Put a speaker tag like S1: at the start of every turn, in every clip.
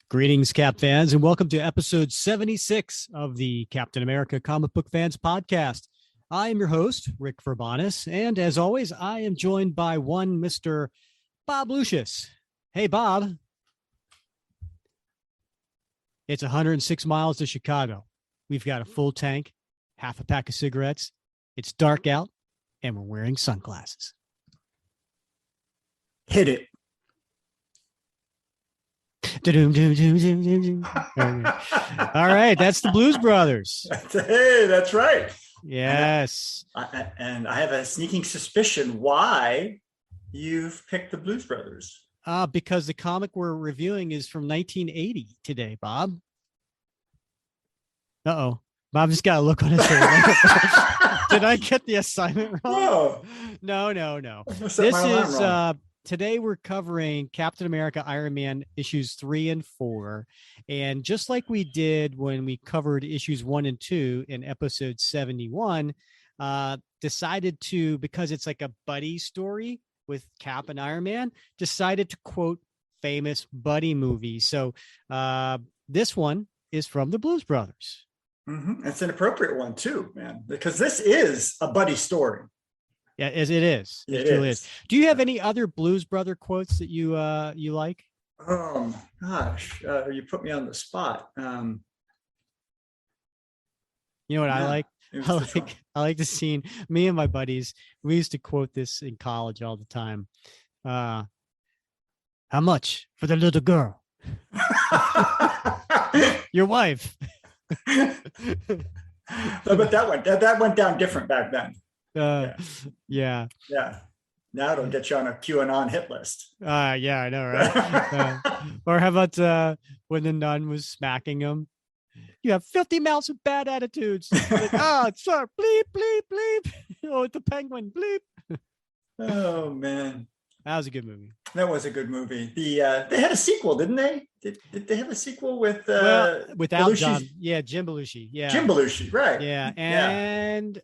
S1: Greetings, Cap fans, and welcome to episode 76 of the Captain America Comic Book Fans Podcast. I am your host, Rick Verbanis, and as always, I am joined by one Mr. Bob Lucius. Hey, Bob. It's 106 miles to Chicago. We've got a full tank, half a pack of cigarettes. It's dark out, and we're wearing sunglasses.
S2: Hit it.
S1: All right, that's the Blues Brothers.
S2: Hey, that's right.
S1: Yes.
S2: And I have a sneaking suspicion why you've picked the Blues Brothers.
S1: Because the comic we're reviewing is from 1980 today, Bob. Uh-oh. Bob just got a look on his face. Did I get the assignment wrong? No. This is today we're covering Captain America, Iron Man issues 3 and 4. And just like we did when we covered issues 1 and 2 in episode 71, decided to, because it's like a buddy story with Cap and Iron Man, decided to quote famous buddy movies. So this one is from the Blues Brothers.
S2: Mm-hmm. It's an appropriate one too, man, because this is a buddy story.
S1: Yeah, it is. It truly is. Do you have any other Blues Brother quotes that you like?
S2: Oh gosh, you put me on the spot.
S1: You know what I like? I like the scene. Me and my buddies, we used to quote this in college all the time. How much for the little girl? Your wife.
S2: But that went down different back then.
S1: Yeah.
S2: Now it'll get you on a QAnon hit list.
S1: Yeah, I know, right? Or how about when the nun was smacking him? You have filthy mouths with bad attitudes. Like, sir, bleep, bleep, bleep. Oh, the penguin, bleep.
S2: Oh man,
S1: that was a good movie.
S2: That was a good movie. They had a sequel, didn't they? Did they have a sequel with
S1: without John? Yeah, Jim Belushi. Yeah,
S2: Jim Belushi, right?
S1: Yeah, and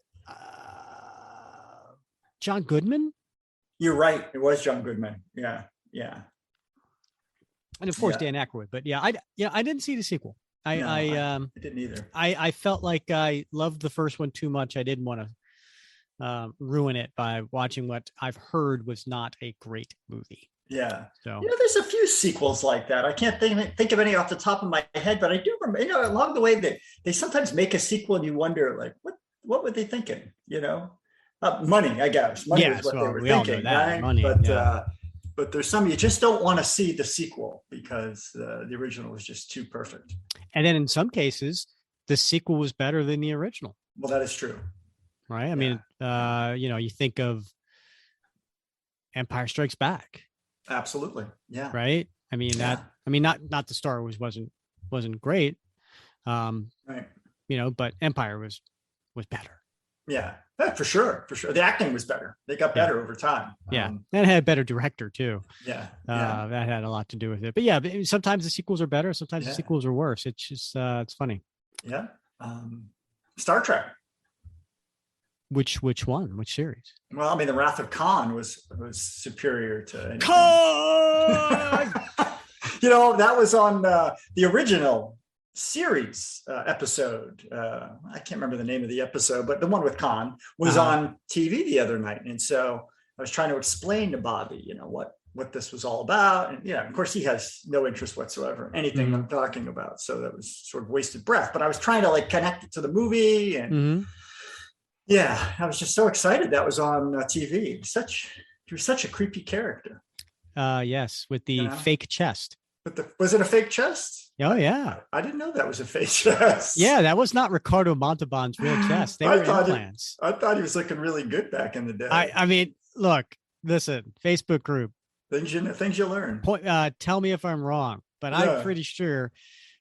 S1: John Goodman.
S2: You're right. It was John Goodman. Yeah.
S1: And of course Dan Aykroyd. But I didn't see the sequel. I
S2: didn't either.
S1: I felt like I loved the first one too much. I didn't want to ruin it by watching what I've heard was not a great movie.
S2: Yeah.
S1: So
S2: there's a few sequels like that. I can't think of any off the top of my head, but I do remember. Along the way they sometimes make a sequel, and you wonder, like, what were they thinking? Money, I guess. Money is what they were thinking, right?
S1: Money,
S2: but there's some you just don't want to see the sequel because the original was just too perfect.
S1: And then in some cases, the sequel was better than the original.
S2: Well, that is true.
S1: Right. I mean, you think of Empire Strikes Back.
S2: Absolutely. Yeah.
S1: Right. I mean, not the Star Wars wasn't great.
S2: Right.
S1: But Empire was better.
S2: Yeah, for sure. The acting was better. They got better over time.
S1: Yeah, and it had a better director too.
S2: Yeah.
S1: That had a lot to do with it. But yeah, sometimes the sequels are better. Sometimes the sequels are worse. It's just it's funny.
S2: Yeah. Star Trek.
S1: Which one? Which series?
S2: Well, I mean, the Wrath of Khan was superior to anything.
S1: Khan.
S2: That was on the original series episode. I can't remember the name of the episode, but the one with Khan was on TV the other night. And so I was trying to explain to Bobby, what this was all about. And of course he has no interest whatsoever in anything I'm talking about. So that was sort of wasted breath, but I was trying to connect it to the movie. And I was just so excited that was on TV. He was such a creepy character.
S1: Yes. With the fake chest.
S2: Was it a fake chest?
S1: Oh, yeah.
S2: I didn't know that was a fake chest.
S1: Yeah, that was not Ricardo Montalban's real chest. They were implants.
S2: I thought he was looking really good back in the day.
S1: I mean, look, listen, Facebook group.
S2: Things you learn.
S1: Tell me if I'm wrong, but I'm pretty sure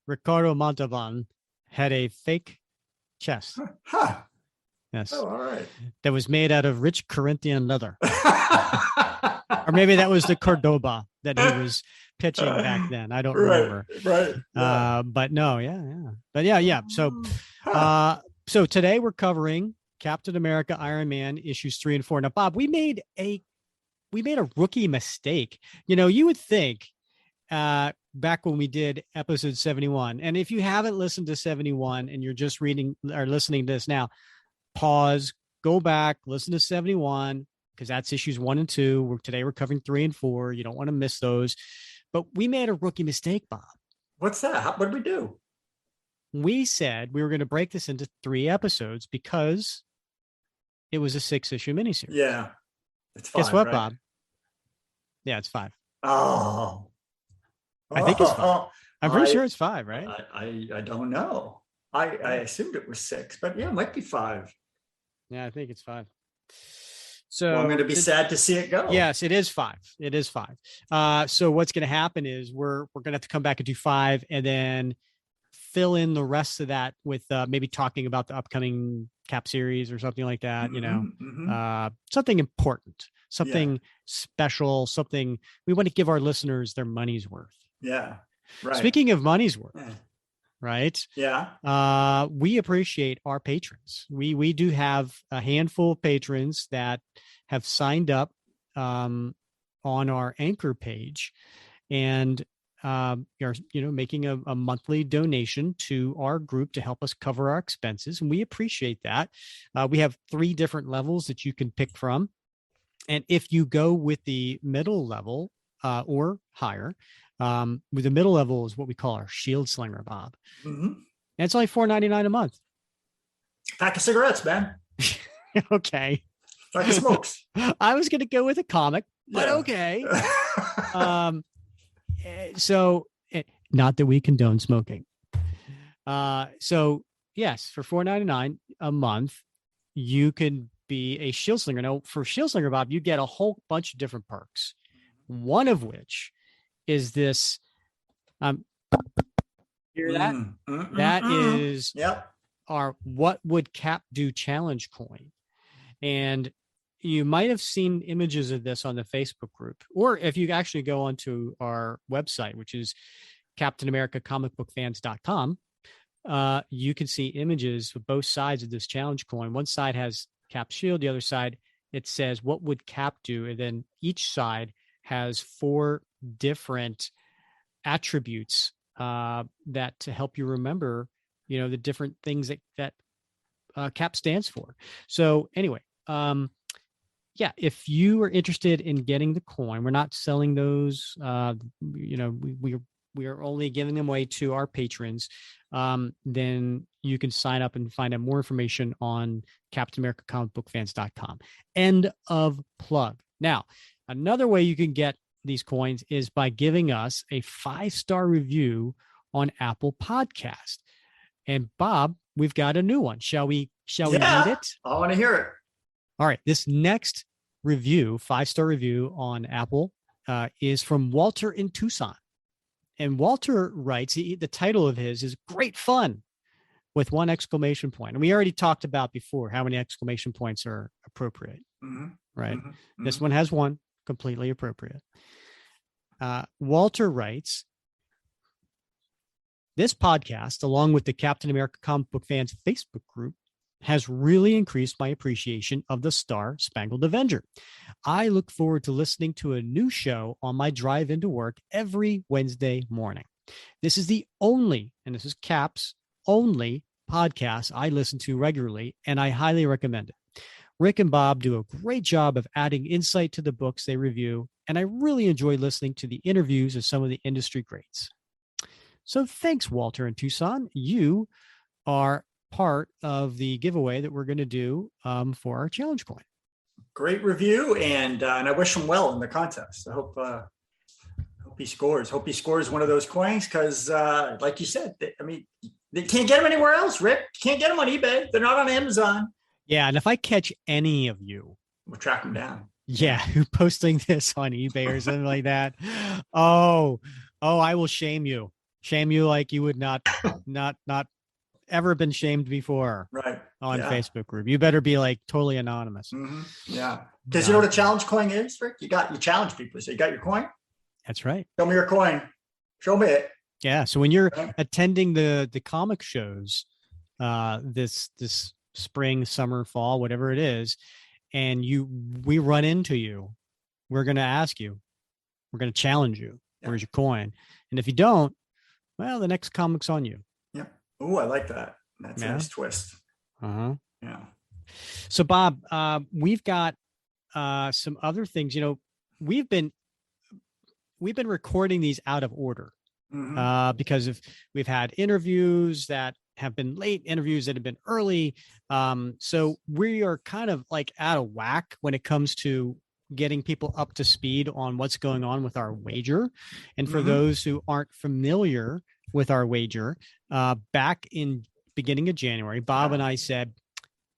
S1: Ricardo Montalban had a fake chest.
S2: Huh.
S1: Yes.
S2: Oh, all right.
S1: That was made out of rich Corinthian leather. Or maybe that was the Cordoba that he was pitching back then. I don't remember.
S2: Right.
S1: But no, But yeah. So today we're covering Captain America, Iron Man issues 3 and 4. Now, Bob, we made a we made a rookie mistake. You would think back when we did episode 71, and if you haven't listened to 71 and you're just reading or listening to this now, pause, go back, listen to 71, because that's issues 1 and 2. Today we're covering 3 and 4. You don't want to miss those. But we made a rookie mistake, Bob.
S2: What's that? What did we do?
S1: We said we were going to break this into 3 episodes because it was a 6-issue miniseries.
S2: Yeah. It's 5.
S1: Guess what,
S2: right?
S1: Bob? Yeah, it's 5.
S2: Oh.
S1: I think it's 5. I'm pretty sure it's 5, right?
S2: I don't know. I assumed it was 6, but yeah, it might be 5.
S1: Yeah, I think it's 5. So
S2: I'm going to be sad to see it go.
S1: Yes, it is 5. It is 5. So what's going to happen is we're going to have to come back and do 5 and then fill in the rest of that with maybe talking about the upcoming Cap series or something like that, something important, something special, something we want to give our listeners their money's worth.
S2: Yeah. Right.
S1: Speaking of money's worth, right?
S2: Yeah.
S1: We appreciate our patrons. We do have a handful of patrons that have signed up on our Anchor page and are making a monthly donation to our group to help us cover our expenses, and we appreciate that. We have 3 different levels that you can pick from, and if you go with the middle level or higher, with the middle level is what we call our Shield Slinger, Bob.
S2: Mm-hmm.
S1: And it's only $4.99 a month.
S2: Pack of cigarettes, man.
S1: Okay.
S2: Pack of smokes.
S1: I was going to go with a comic, but okay. So not that we condone smoking. So yes, for $4.99 a month, you can be a Shield Slinger. Now for Shield Slinger, Bob, you get a whole bunch of different perks. One of which is this, hear that? That is our What Would Cap Do challenge coin. And you might have seen images of this on the Facebook group, or if you actually go onto our website, which is CaptainAmericaComicBookFans.com, you can see images of both sides of this challenge coin. One side has Cap's shield, the other side, it says, what would Cap do? And then each side has 4 different attributes that to help you remember, the different things that Cap stands for. So anyway, if you are interested in getting the coin, we're not selling those. We are only giving them away to our patrons. Then you can sign up and find out more information on CaptainAmericaComicBookFans.com. End of plug. Now, another way you can get these coins is by giving us a 5-star review on Apple Podcast. And Bob, we've got a new one. Shall we read it?
S2: I want to hear it.
S1: All right. This next review, 5-star review on Apple, is from Walter in Tucson. And Walter writes, the title of his is Great Fun with 1 exclamation point. And we already talked about before how many exclamation points are appropriate, right? Mm-hmm. This one has 1, completely appropriate. Walter writes, this podcast, along with the Captain America Comic Book Fans Facebook group, has really increased my appreciation of the Star Spangled Avenger. I look forward to listening to a new show on my drive into work every Wednesday morning. This is the only, and this is Cap's only podcast I listen to regularly, and I highly recommend it. Rick and Bob do a great job of adding insight to the books they review, and I really enjoy listening to the interviews of some of the industry greats. So thanks, Walter in Tucson. You are part of the giveaway that we're going to do for our challenge coin.
S2: Great review, and I wish him well in the contest. I hope he scores. Hope he scores one of those coins because, like you said, they can't get them anywhere else, Rick. Can't get them on eBay. They're not on Amazon.
S1: Yeah, and if I catch any of you,
S2: we'll track them down.
S1: Yeah, posting this on eBay or something like that. Oh, I will shame you. Shame you like you would not ever been shamed before.
S2: Right.
S1: On Facebook group. You better be like totally anonymous.
S2: Mm-hmm. Yeah. Because you know what a challenge coin is, Rick? You challenge people. So you got your coin?
S1: That's right.
S2: Show me your coin. Show me it.
S1: Yeah. So when you're attending the comic shows, this spring, summer, fall, whatever it is, and we run into you we're going to ask you, we're going to challenge you. Yeah. Where's your coin? And if you don't, well, the next comic's on you.
S2: Yeah. Oh, I like that. That's a nice twist.
S1: Uh-huh.
S2: Yeah.
S1: So Bob, we've got some other things. We've been recording these out of order because we've had interviews that have been late, interviews that have been early. So we are kind of like out of whack when it comes to getting people up to speed on what's going on with our wager. And for those who aren't familiar with our wager, back in beginning of January, Bob and I said,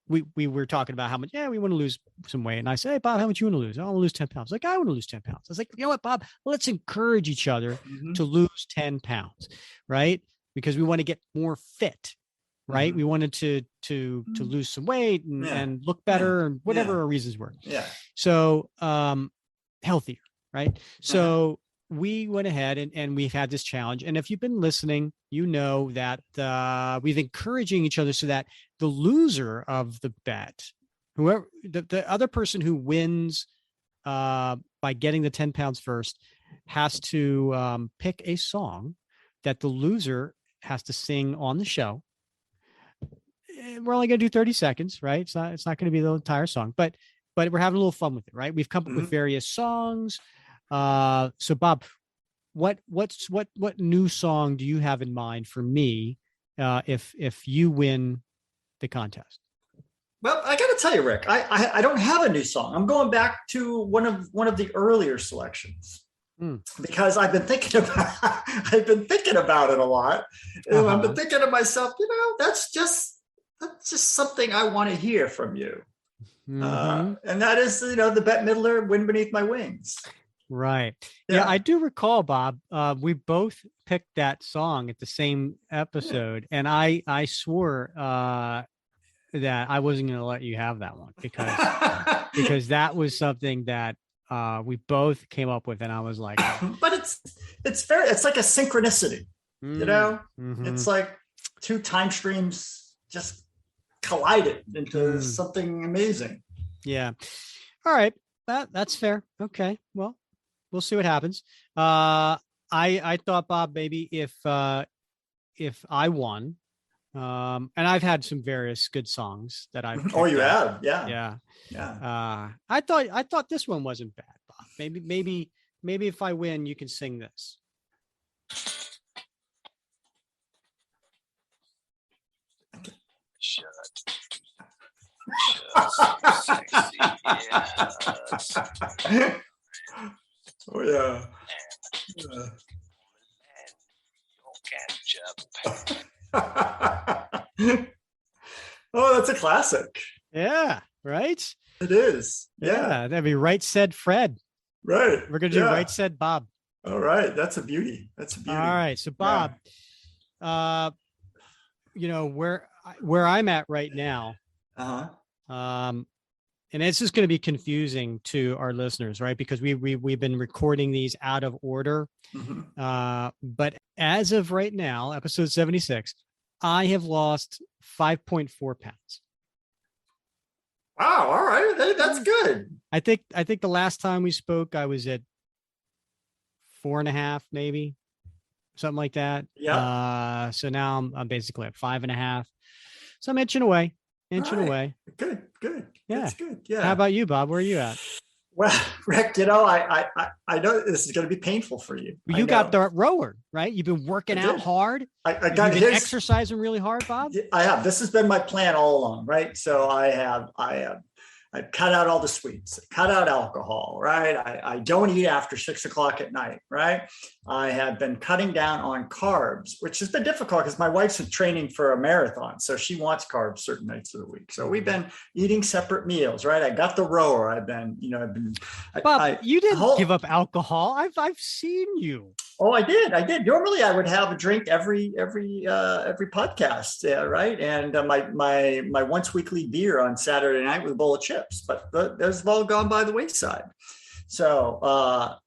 S1: we were talking about how much, we want to lose some weight. And I said, hey, Bob, how much you want to lose? I want to lose 10 pounds. Like, I want to lose 10 pounds. I was like, you know what, Bob, let's encourage each other to lose 10 pounds, right? Because we want to get more fit, right? We wanted to lose some weight and look better and whatever our reasons were.
S2: Yeah.
S1: So, healthier, right? So we went ahead and we've had this challenge. And if you've been listening, you know that we've encouraging each other so that the loser of the bet, whoever the other person who wins by getting the 10 pounds first, has to pick a song that the loser has to sing on the show. We're only going to do 30 seconds, right? It's not going to be the entire song, but we're having a little fun with it, right? We've come up with various songs. So Bob, what new song do you have in mind for me if you win the contest?
S2: Well, I got to tell you, Rick, I don't have a new song. I'm going back to one of the earlier selections because I've been thinking about it a lot. I've been thinking to myself, that's just something I want to hear from you. And that is, the Bette Midler, Wind Beneath My Wings.
S1: Right. Yeah, I do recall, Bob. We both picked that song at the same episode, and I swore that I wasn't going to let you have that one because that was something that we both came up with, and I was like,
S2: but it's like a synchronicity, It's like two time streams just collided into something amazing.
S1: Yeah. All right. That's fair. Okay. Well, we'll see what happens. I thought, Bob, maybe if I won, and I've had some various good songs that I've.
S2: Oh, you have?
S1: Yeah. I thought this one wasn't bad, Bob. Maybe if I win, you can sing this.
S2: Shut.
S3: Sexy, yes.
S2: Oh yeah. Oh, that's a classic.
S1: Yeah, right?
S2: It is.
S1: Yeah, that'd be Right Said Fred.
S2: Right.
S1: We're gonna do Right Said Bob.
S2: All right. That's a beauty. All
S1: right. So Bob, where I'm at right now. And it's just going to be confusing to our listeners, right? Because we've been recording these out of order. But as of right now, episode 76, I have lost 5.4 pounds.
S2: Wow. All right. That's good.
S1: I think the last time we spoke, I was at 4.5, maybe something like that.
S2: Yeah.
S1: So now I'm basically at 5.5. So I'm inching away. Away.
S2: Good.
S1: Yeah.
S2: That's good. Yeah.
S1: How about you, Bob? Where are you at?
S2: Well, Rick, I know this is going to be painful for you.
S1: You got the rower, right? You've been working out hard.
S2: I got
S1: You've been exercising really hard, Bob.
S2: I have. This has been my plan all along, right? So I cut out all the sweets, cut out alcohol, right? I don't eat after 6 o'clock at night, right? I have been cutting down on carbs, which has been difficult because my wife's in training for a marathon. So she wants carbs certain nights of the week. So we've been eating separate meals, right? I got the rower.
S1: Bob, you didn't give up alcohol. I've seen you.
S2: Oh, I did. Normally I would have a drink every podcast, right? And my once weekly beer on Saturday night with a bowl of chips, but those have all gone by the wayside. So I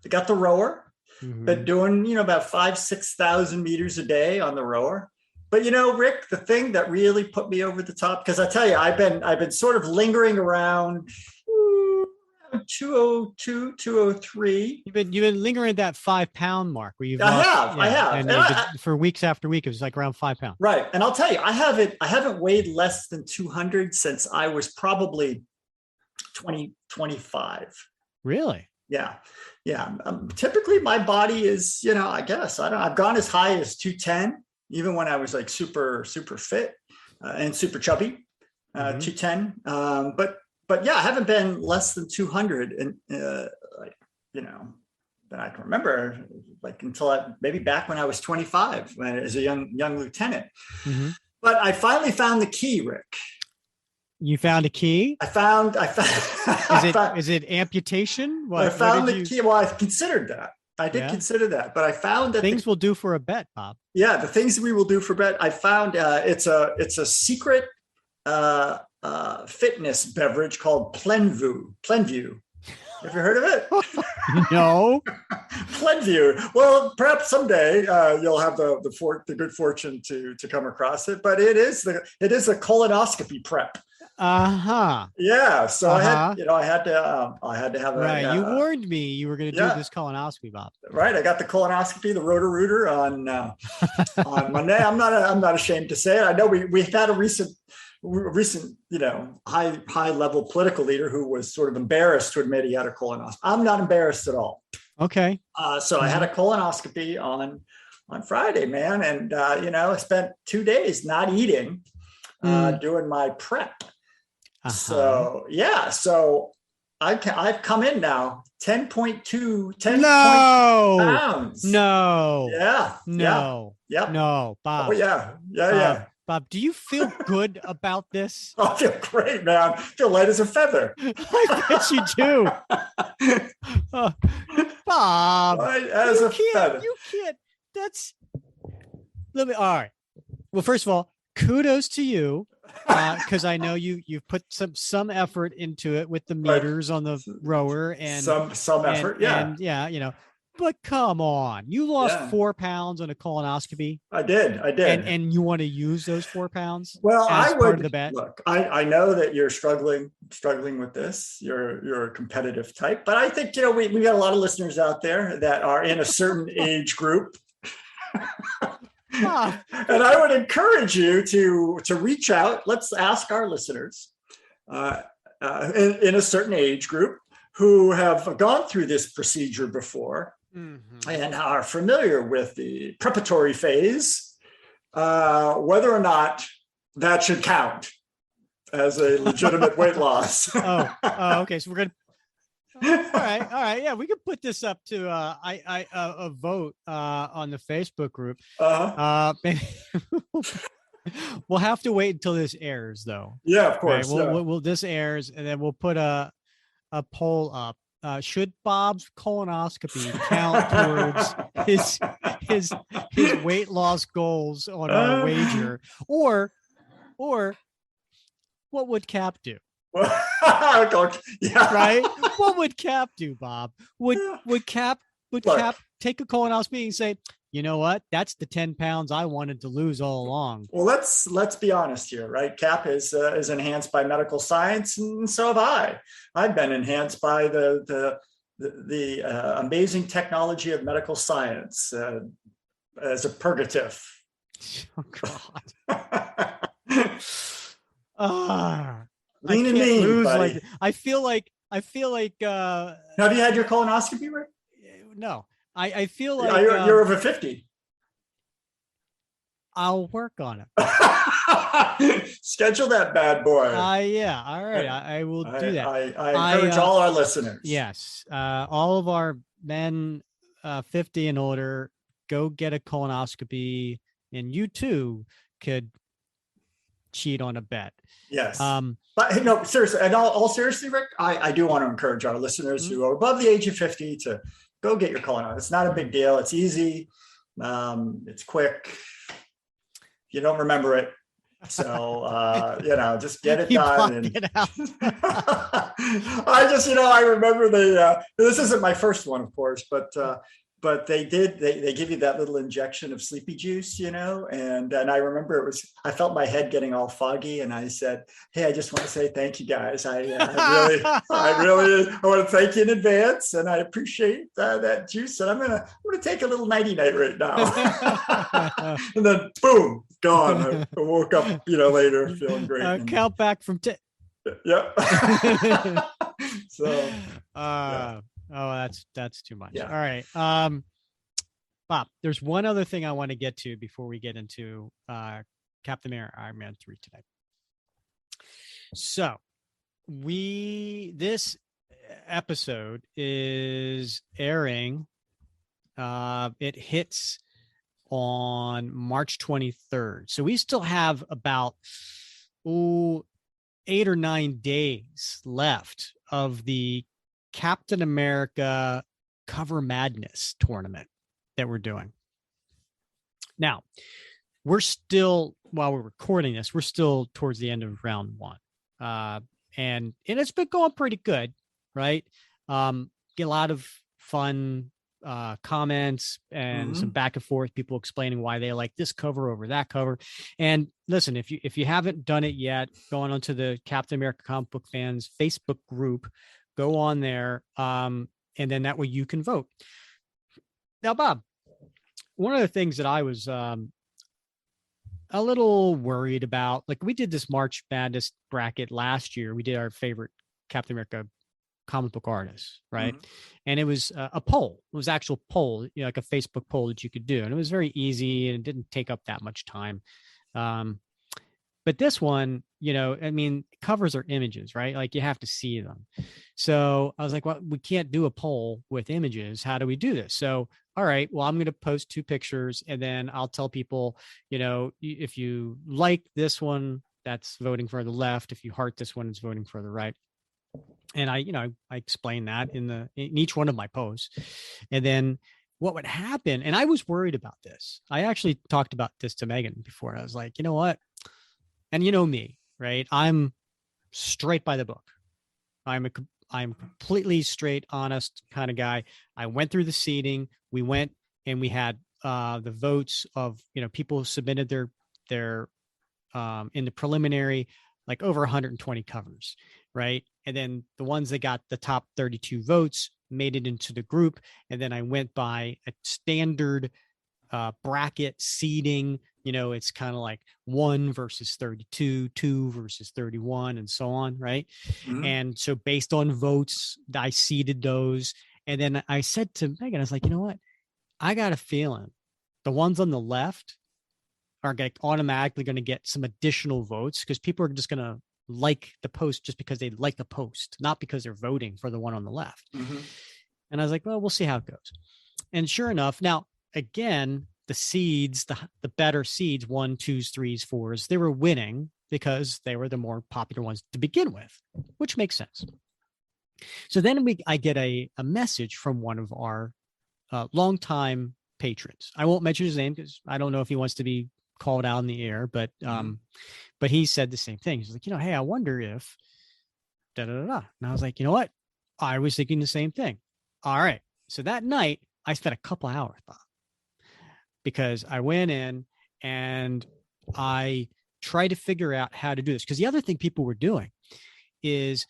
S2: got the rower, been doing, about 5,000-6,000 meters a day on the rower. But Rick, the thing that really put me over the top, because I tell you, I've been sort of lingering around 202, 203.
S1: You've been lingering at that 5 pound mark where
S2: I have.
S1: And for weeks after week, it was like around 5 pounds.
S2: Right. And I'll tell you, I haven't weighed less than 200 since I was probably 25.
S1: Really?
S2: Yeah. Yeah. Typically my body is, I guess, I've gone as high as 210, even when I was like super, super fit and super chubby, 210. But yeah, I haven't been less than 200 and that I can remember, like until maybe back when I was 25 as a young lieutenant. Mm-hmm. But I finally found the key, Rick.
S1: You found a key?
S2: I found.
S1: Is it amputation?
S2: I found the key. Well, I considered that. I did consider that, but I found that
S1: things we'll do for a bet, Bob.
S2: Yeah, the things we will do for a bet. I found it's a secret fitness beverage called Plenview. Have you heard of it?
S1: No.
S2: Plenview. Well, perhaps someday you'll have the good fortune to come across it. But it is a colonoscopy prep. Yeah. So I had to have
S1: right. You warned me you were going to do this colonoscopy, Bob.
S2: Right. I got the colonoscopy, the Roto-Rooter on Monday. I'm not ashamed to say it. I know we had a recent high level political leader who was sort of embarrassed to admit he had a colonoscopy. I'm not embarrassed at all.
S1: Okay.
S2: So I had a colonoscopy on Friday, man, and I spent 2 days not eating, doing my prep. So I've come in now 10.2 pounds.
S1: No.
S2: Yeah.
S1: No.
S2: Yeah.
S1: No, Bob.
S2: Oh yeah.
S1: Bob, do you feel good about this?
S2: I feel great, man. I feel light as a feather.
S1: I bet you do. Bob,
S2: light as a feather.
S1: You can't. All right. Well, first of all, kudos to you. Because I know you've put some effort into it with the meters on the rower and
S2: some effort,
S1: and but come on, you lost 4 pounds on a colonoscopy.
S2: I did,
S1: and you want to use those 4 pounds?
S2: Well,
S1: as part of the bet?
S2: Look, I know that you're struggling with this. You're a competitive type, but I think we got a lot of listeners out there that are in a certain age group. And I would encourage you to reach out. Let's ask our listeners in a certain age group who have gone through this procedure before and are familiar with the preparatory phase, whether or not that should count as a legitimate weight loss.
S1: Okay. So we're going to. All right. Yeah, we can put this up to a vote on the Facebook group. Maybe we'll have to wait until this airs, though.
S2: Yeah, of course.
S1: Right? We'll this airs, and then we'll put a poll up. Should Bob's colonoscopy count towards his weight loss goals on our wager, or what would Cap do? Right? What would Cap do, Bob? Would Cap take a colonoscopy and say, you know what? That's the 10 pounds I wanted to lose all along.
S2: Well, let's be honest here, right? Cap is enhanced by medical science, and so have I. I've been enhanced by the amazing technology of medical science as a purgative.
S1: Oh God.
S2: Lean and mean, buddy.
S1: I feel like. Have
S2: you had your colonoscopy, Rick?
S1: No, I feel like
S2: you're over 50.
S1: I'll work on it.
S2: Schedule that bad boy.
S1: Yeah. All right. I will do that.
S2: I encourage all our listeners.
S1: Yes. All of our men 50 and older, go get a colonoscopy, and you too could cheat on a bet.
S2: Yes. But no, seriously, and all seriously, Rick, I do want to encourage our listeners who are above the age of 50 to go get your colonoscopy. It's not a big deal. It's easy. It's quick. You don't remember it. So, just get it done. And I remember this isn't my first one, of course, but but they give you that little injection of sleepy juice, and I remember I felt my head getting all foggy, and I said, hey, I just want to say thank you guys. I want to thank you in advance, and I appreciate that juice, and I'm gonna take a little nighty night right now. And then boom, gone. I woke up later feeling great.
S1: Count back from 10.
S2: Yep. So
S1: oh, that's too much.
S2: Yeah.
S1: All right. Bob, there's one other thing I want to get to before we get into Captain America Iron Man 3 today. So this episode is airing. It hits on March 23rd. So we still have about 8 or 9 days left of the Captain America Cover Madness tournament that we're doing. Now, while we're recording this, we're still towards the end of round 1. And it's been going pretty good, right? Get a lot of fun comments and some back and forth, people explaining why they like this cover over that cover. And listen, if you haven't done it yet, going onto the Captain America Comic Book Fans Facebook group, go on there, and then that way you can vote. Now, Bob, one of the things that I was a little worried about, like we did this March Madness bracket last year, we did our favorite Captain America comic book artists, right? And it was a poll. It was actual poll, like a Facebook poll that you could do, and it was very easy and it didn't take up that much time. But this one, covers are images, right? Like you have to see them. So I was like, well, we can't do a poll with images. How do we do this? So, all right, well, I'm going to post 2 pictures, and then I'll tell people, if you like this one, that's voting for the left. If you heart this one, it's voting for the right. And I explained that in each one of my posts. And then what would happen, and I was worried about this. I actually talked about this to Megan before. I was like, you know what? And me, right? I'm straight by the book. I'm completely straight, honest kind of guy. I went through the seeding. We went and we had the votes of, people who submitted their in the preliminary, like over 120 covers, right? And then the ones that got the top 32 votes made it into the group. And then I went by a standard bracket seeding. It's kind of like 1 versus 32, 2 versus 31, and so on, right? And so based on votes, I seeded those. And then I said to Megan, I was like, you know what? I got a feeling the ones on the left are automatically going to get some additional votes because people are just going to like the post just because they like the post, not because they're voting for the one on the left. And I was like, well, we'll see how it goes. And sure enough, now, again, the seeds, the better seeds, 1, 2s, 3s, 4s, they were winning because they were the more popular ones to begin with, which makes sense. So then I get a message from one of our longtime patrons. I won't mention his name because I don't know if he wants to be called out in the air, but he said the same thing. He's like, hey, I wonder if da da da da. And I was like, you know what? I was thinking the same thing. All right. So that night I spent a couple hours, Bob, because I went in and I tried to figure out how to do this. Because the other thing people were doing is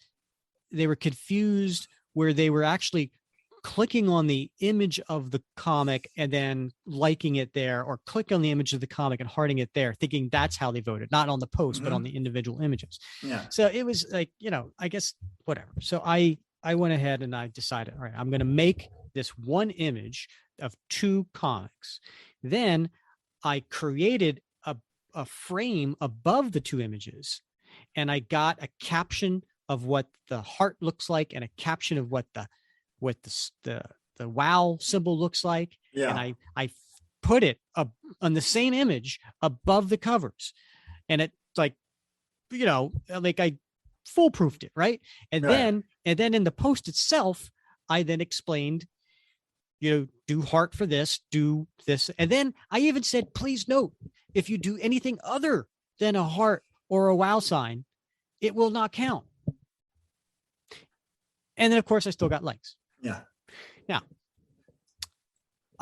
S1: they were confused where they were actually clicking on the image of the comic and then liking it there, or click on the image of the comic and hearting it there, thinking that's how they voted, not on the post, but on the individual images.
S2: Yeah.
S1: So it was like, I guess whatever. So I went ahead and I decided, all right, I'm going to make this one image of 2 comics. Then I created a frame above the 2 images, and I got a caption of what the heart looks like and a caption of what the wow symbol looks like.
S2: Yeah.
S1: And I put it on the same image above the covers, and it like I foolproofed it, right? And then in the post itself, I then explained, do heart for this, do this. And then I even said, please note, if you do anything other than a heart or a wow sign, it will not count. And then of course I still got likes.
S2: Yeah.
S1: Now,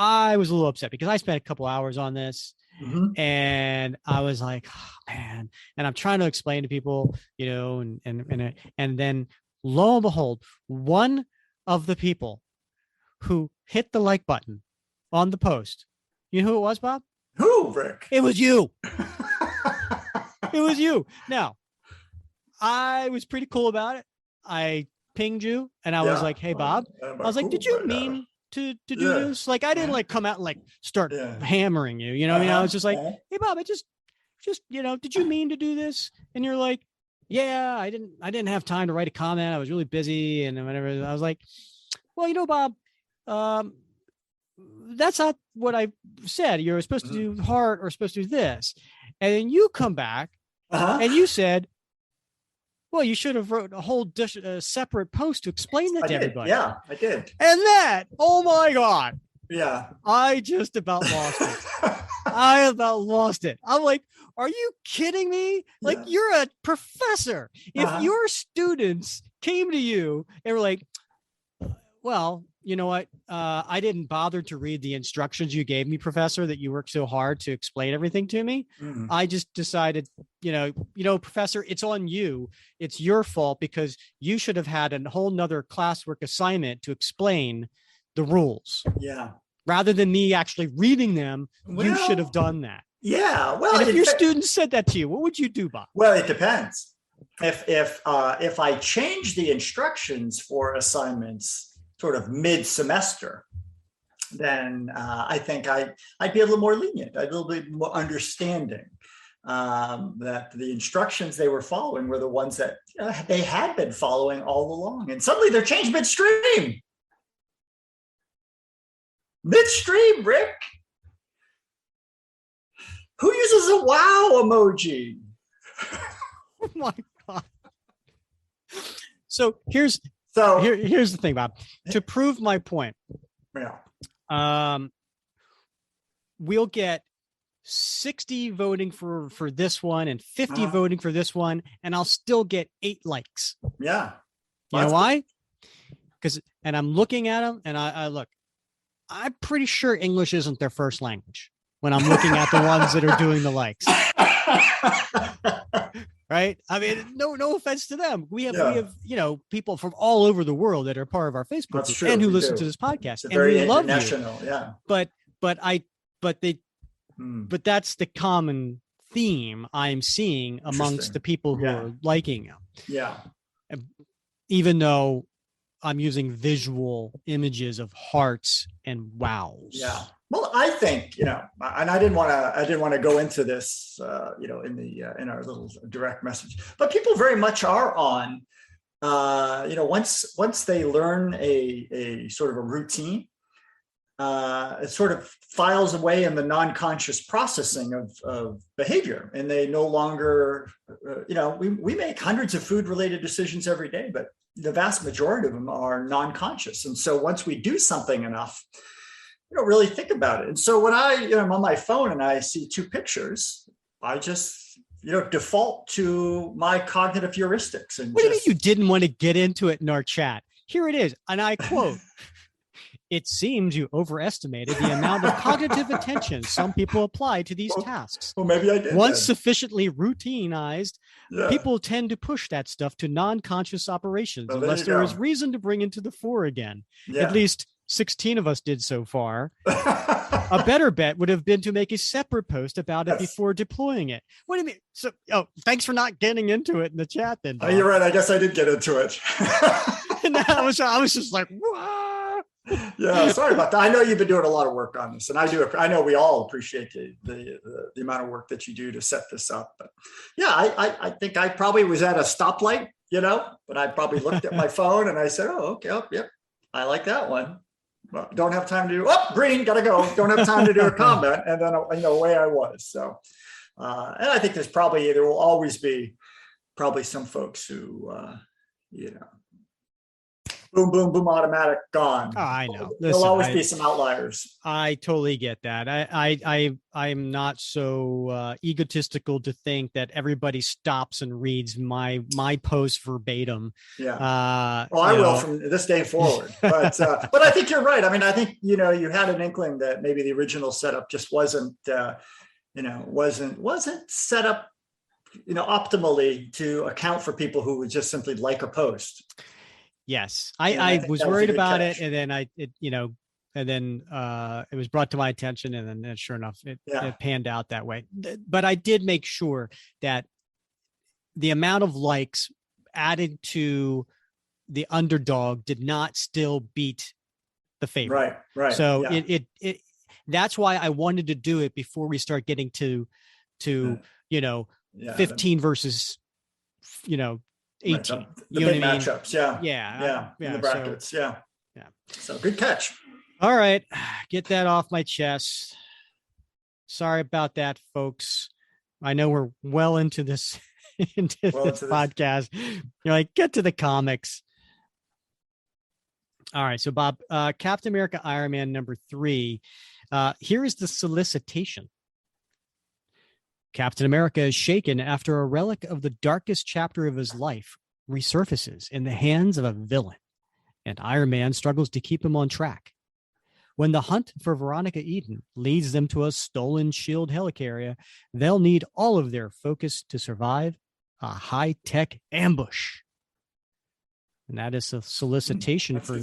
S1: I was a little upset because I spent a couple hours on this.
S2: Mm-hmm.
S1: And I was like, oh, man, and I'm trying to explain to people, and then lo and behold, one of the people who hit the like button on the post, you know who it was, Bob?
S2: Who, Rick?
S1: It was you. It was you. Now, I was pretty cool about it. I pinged you and I was like, hey, Bob, I was like, did you mean to do this? Like, I didn't like come out and like start hammering you, you know what I mean? I was just like, hey, Bob, I just, did you mean to do this? And you're like, yeah, I didn't have time to write a comment. I was really busy and whatever. I was like, well, Bob, that's not what I said. You're supposed to do heart or supposed to do this. And then you come back and you said, well, you should have wrote a whole separate post to explain that to everybody.
S2: Yeah, I did.
S1: And that, oh my God.
S2: Yeah.
S1: I just about lost it. I about lost it. I'm like, are you kidding me? Like, you're a professor. If your students came to you and were like, well, you know what? I didn't bother to read the instructions you gave me, professor, that you worked so hard to explain everything to me. Mm-hmm. I just decided, professor, it's on you. It's your fault because you should have had a whole nother classwork assignment to explain the rules.
S2: Yeah.
S1: Rather than me actually reading them, you should have done that.
S2: Yeah. Well,
S1: and if your students said that to you, what would you do, Bob?
S2: Well, it depends. If I change the instructions for assignments sort of mid-semester, then I think I'd be a little more lenient. I'd be a little bit more understanding that the instructions they were following were the ones that they had been following all along. And suddenly they're changed midstream. Midstream, Rick. Who uses a wow emoji?
S1: Oh my God. So here's the thing, Bob. To prove my point, we'll get 60 voting for this one and 50 voting for this one, and I'll still get 8 likes.
S2: Yeah.
S1: You know why? And I'm looking at them, and I look. I'm pretty sure English isn't their first language when I'm looking at the ones that are doing the likes. Right? I mean, no offense to them. We have people from all over the world that are part of our Facebook group and who listen to this podcast, and we love you.
S2: Yeah.
S1: But that's the common theme I'm seeing amongst the people who are liking them.
S2: Yeah.
S1: Even though I'm using visual images of hearts and wows.
S2: Yeah. Well, I think, and I didn't want to go into this, in our little direct message, but people very much are on, once they learn a sort of a routine, it sort of files away in the non-conscious processing of behavior, and they no longer, we make hundreds of food-related decisions every day, but the vast majority of them are non-conscious. And so once we do something enough, you don't really think about it. And so when I'm on my phone and I see 2 pictures, I just, default to my cognitive heuristics. And
S1: what do you mean you didn't want to get into it in our chat? Here it is. And I quote, it seems you overestimated the amount of cognitive attention some people apply to these tasks.
S2: Well, maybe I did.
S1: Once sufficiently routinized, people tend to push that stuff to non-conscious operations unless there is reason to bring into the fore again. Yeah. At least 16 of us did so far. A better bet would have been to make a separate post about it before deploying it. What do you mean? So, thanks for not getting into it in the chat then, Bob.
S2: Oh, you're right. I guess I did get into it.
S1: And I was just like, what?
S2: Yeah, sorry about that. I know you've been doing a lot of work on this, and I know we all appreciate the amount of work that you do to set this up. But yeah, I think I probably was at a stoplight, but I probably looked at my phone and I said, oh, okay, yep, I like that one. Well, don't have time to do, green, gotta go. Don't have time to do a comment. And then, away I was. So, and I think there will always be probably some folks who, boom, boom, boom, automatic, gone.
S1: Oh, I know.
S2: There'll always be some outliers.
S1: I totally get that. I'm not so egotistical to think that everybody stops and reads my post verbatim.
S2: Yeah. Well, I will from this day forward. But I think you're right. I mean, I think you had an inkling that maybe the original setup just wasn't set up optimally to account for people who would just simply like a post.
S1: Yes, I was worried about it, and then it was brought to my attention, and then sure enough, it panned out that way. But I did make sure that the amount of likes added to the underdog did not still beat the favorite.
S2: Right.
S1: So it that's why I wanted to do it before we start getting to 15 versus 18.
S2: The big matchups.
S1: Yeah.
S2: In the brackets. So, So good catch.
S1: All right. Get that off my chest. Sorry about that, folks. I know we're well into this podcast. You're like, get to the comics. All right. So Bob, Captain America Iron Man number 3. Here is the solicitation. Captain America is shaken after a relic of the darkest chapter of his life resurfaces in the hands of a villain, and Iron Man struggles to keep him on track. When the hunt for Veronica Eden leads them to a stolen S.H.I.E.L.D. helicarrier, they'll need all of their focus to survive a high-tech ambush. And that is a solicitation for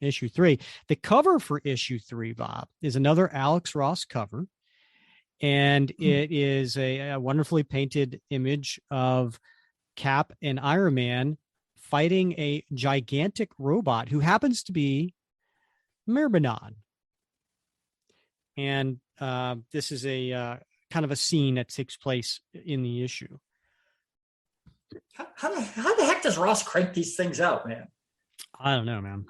S1: issue 3. The cover for issue 3, Bob, is another Alex Ross cover. And it is a wonderfully painted image of Cap and Iron Man fighting a gigantic robot who happens to be Myrmidon. And this is a kind of a scene that takes place in the issue.
S2: How the heck does Ross crank these things out, man?
S1: I don't know, man.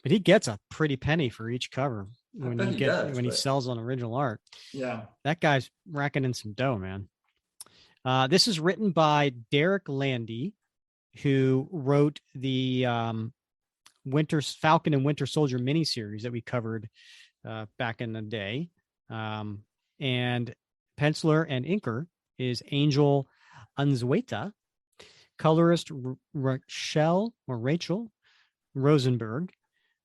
S1: But he gets a pretty penny for each cover when he sells on original art.
S2: Yeah.
S1: That guy's racking in some dough, man. This is written by Derek Landy, who wrote the Falcon and Winter Soldier miniseries that we covered back in the day. And penciler and inker is Angel Unzueta. Colorist Rachel Rosenberg.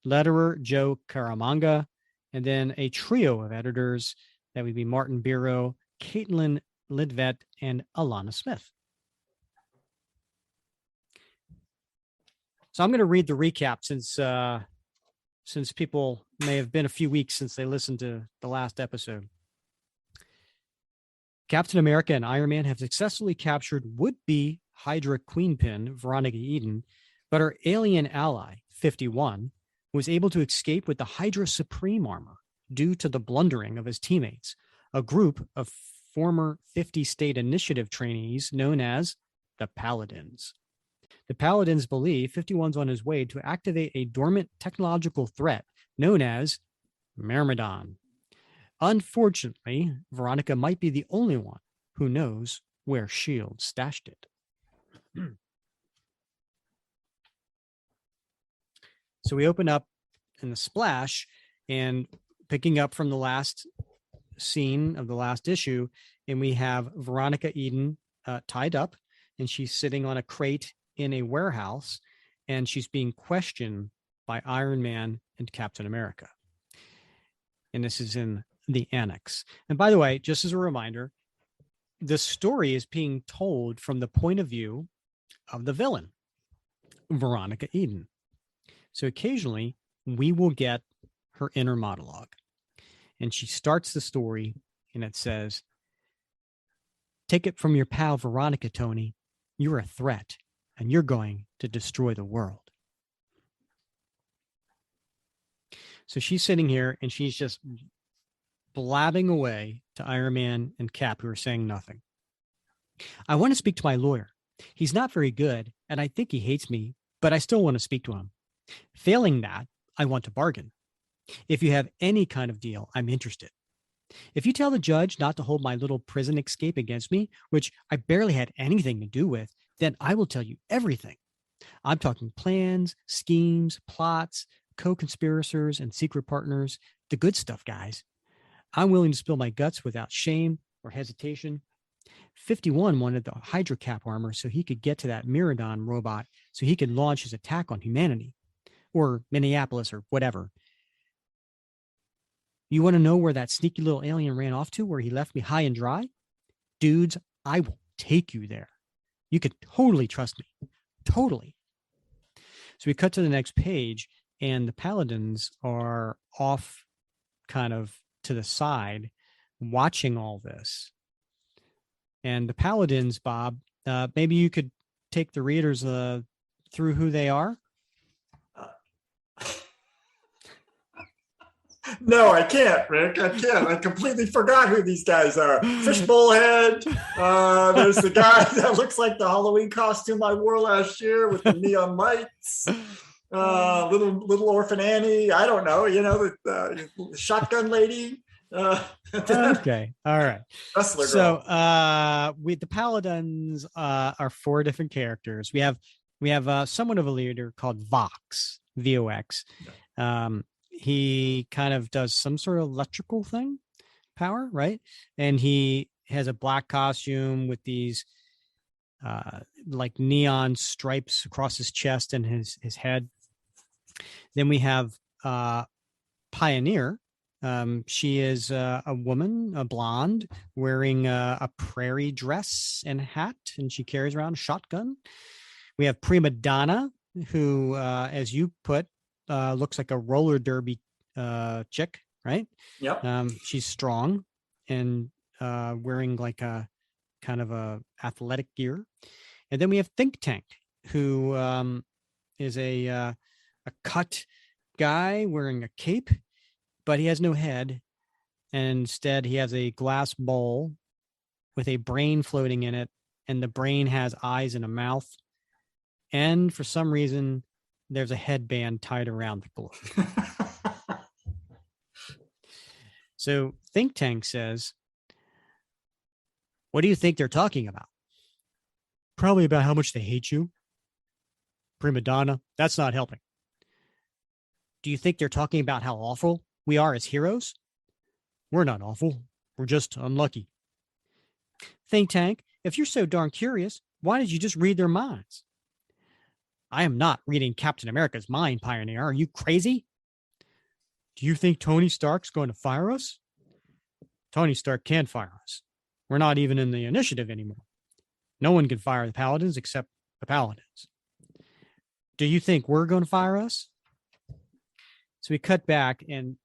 S1: Letterer Joe Caramanga, and then a trio of editors that would be Martin Biro, Caitlin Lidvet, and Alana Smith. So I'm going to read the recap since people may have been a few weeks since they listened to the last episode. Captain America and Iron Man have successfully captured would-be Hydra Queenpin Veronica Eden, but her alien ally, 51, was able to escape with the Hydra Supreme armor due to the blundering of his teammates, a group of former 50 State Initiative trainees known as the Paladins. The Paladins believe 51's on his way to activate a dormant technological threat known as Myrmidon. Unfortunately, Veronica might be the only one who knows where S.H.I.E.L.D. stashed it. So we open up in the splash and picking up from the last scene of the last issue, and we have Veronica Eden tied up, and she's sitting on a crate in a warehouse, and she's being questioned by Iron Man and Captain America. And this is in the annex. And by the way, just as a reminder, the story is being told from the point of view of the villain, Veronica Eden. So occasionally we will get her inner monologue, and she starts the story and it says, "Take it from your pal, Veronica, Tony. You're a threat and you're going to destroy the world." So she's sitting here and she's just blabbing away to Iron Man and Cap, who are saying nothing. "I want to speak to my lawyer. He's not very good and I think he hates me, but I still want to speak to him. Failing that, I want to bargain. If you have any kind of deal, I'm interested. If you tell the judge not to hold my little prison escape against me, which I barely had anything to do with, then I will tell you everything. I'm talking plans, schemes, plots, co-conspirators, and secret partners. The good stuff, guys. I'm willing to spill my guts without shame or hesitation. 51 wanted the Hydra Cap armor so he could get to that Miradon robot so he could launch his attack on humanity. Or Minneapolis or whatever. You want to know where that sneaky little alien ran off to, where he left me high and dry? Dudes, I will take you there. You could totally trust me. Totally. So we cut to the next page, and the Paladins are off kind of to the side watching all this. And the Paladins, Bob, maybe you could take the readers through who they are.
S2: No, I can't, Rick. I can't. I completely forgot who these guys are. Fishbowl head. There's the guy that looks like the Halloween costume I wore last year with the neon lights. Little orphan Annie. I don't know. The shotgun lady.
S1: Okay. All right.
S2: Wrestler girl.
S1: So the Paladins are 4 different characters. We have somewhat of a leader called Vox, Vox. He kind of does some sort of electrical thing, power, right? And he has a black costume with these like neon stripes across his chest and his head. Then we have Pioneer. She is a woman, a blonde, wearing a prairie dress and hat, and she carries around a shotgun. We have Prima Donna, who, as you put, looks like a roller derby chick, right?
S2: Yep.
S1: She's strong and wearing like a kind of a athletic gear. And then we have Think Tank, who is a cut guy wearing a cape, but he has no head. And instead, he has a glass bowl with a brain floating in it, and the brain has eyes and a mouth. And for some reason, there's a headband tied around the globe. So Think Tank says, what do you think they're talking about? Probably about how much they hate you. Prima Donna, that's not helping. Do you think they're talking about how awful we are as heroes? We're not awful. We're just unlucky. Think Tank, if you're so darn curious, why did you just read their minds? I am not reading Captain America's mind, Pioneer. Are you crazy? Do you think Tony Stark's going to fire us? Tony Stark can't fire us. We're not even in the initiative anymore. No one can fire the Paladins except the Paladins. Do you think we're going to fire us? So we cut back, and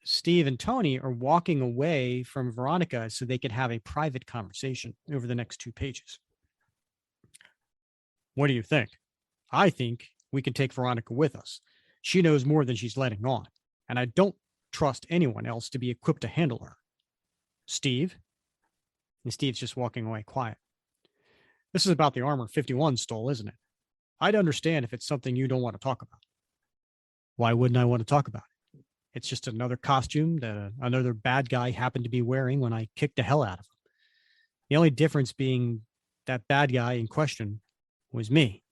S1: Steve and Tony are walking away from Veronica so they could have a private conversation over the next 2 pages. What do you think? I think we can take Veronica with us. She knows more than she's letting on, and I don't trust anyone else to be equipped to handle her. Steve? And Steve's just walking away quiet. This is about the armor 51 stole, isn't it? I'd understand if it's something you don't want to talk about. Why wouldn't I want to talk about it? It's just another costume that another bad guy happened to be wearing when I kicked the hell out of him. The only difference being that bad guy in question was me.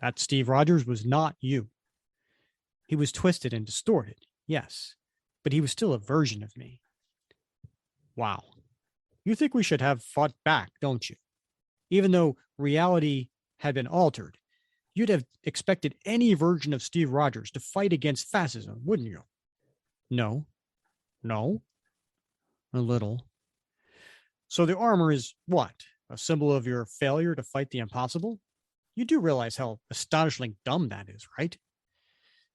S1: That Steve Rogers was not you. He was twisted and distorted, yes, but he was still a version of me. Wow. You think we should have fought back, don't you? Even though reality had been altered, you'd have expected any version of Steve Rogers to fight against fascism, wouldn't you? No. No? A little. So the armor is what? A symbol of your failure to fight the impossible? You do realize how astonishingly dumb that is, right?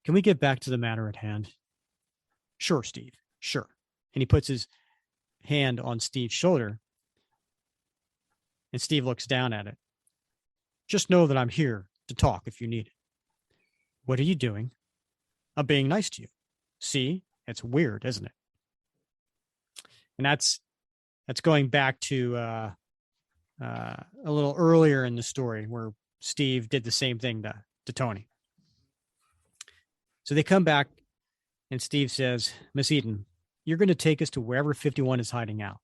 S1: Can we get back to the matter at hand? Sure, Steve. Sure. And he puts his hand on Steve's shoulder, and Steve looks down at it. Just know that I'm here to talk if you need it. What are you doing? I'm being nice to you. See? It's weird, isn't it? And that's going back to a little earlier in the story where Steve did the same thing to Tony. So they come back, and Steve says, Miss Eden, you're going to take us to wherever 51 is hiding out.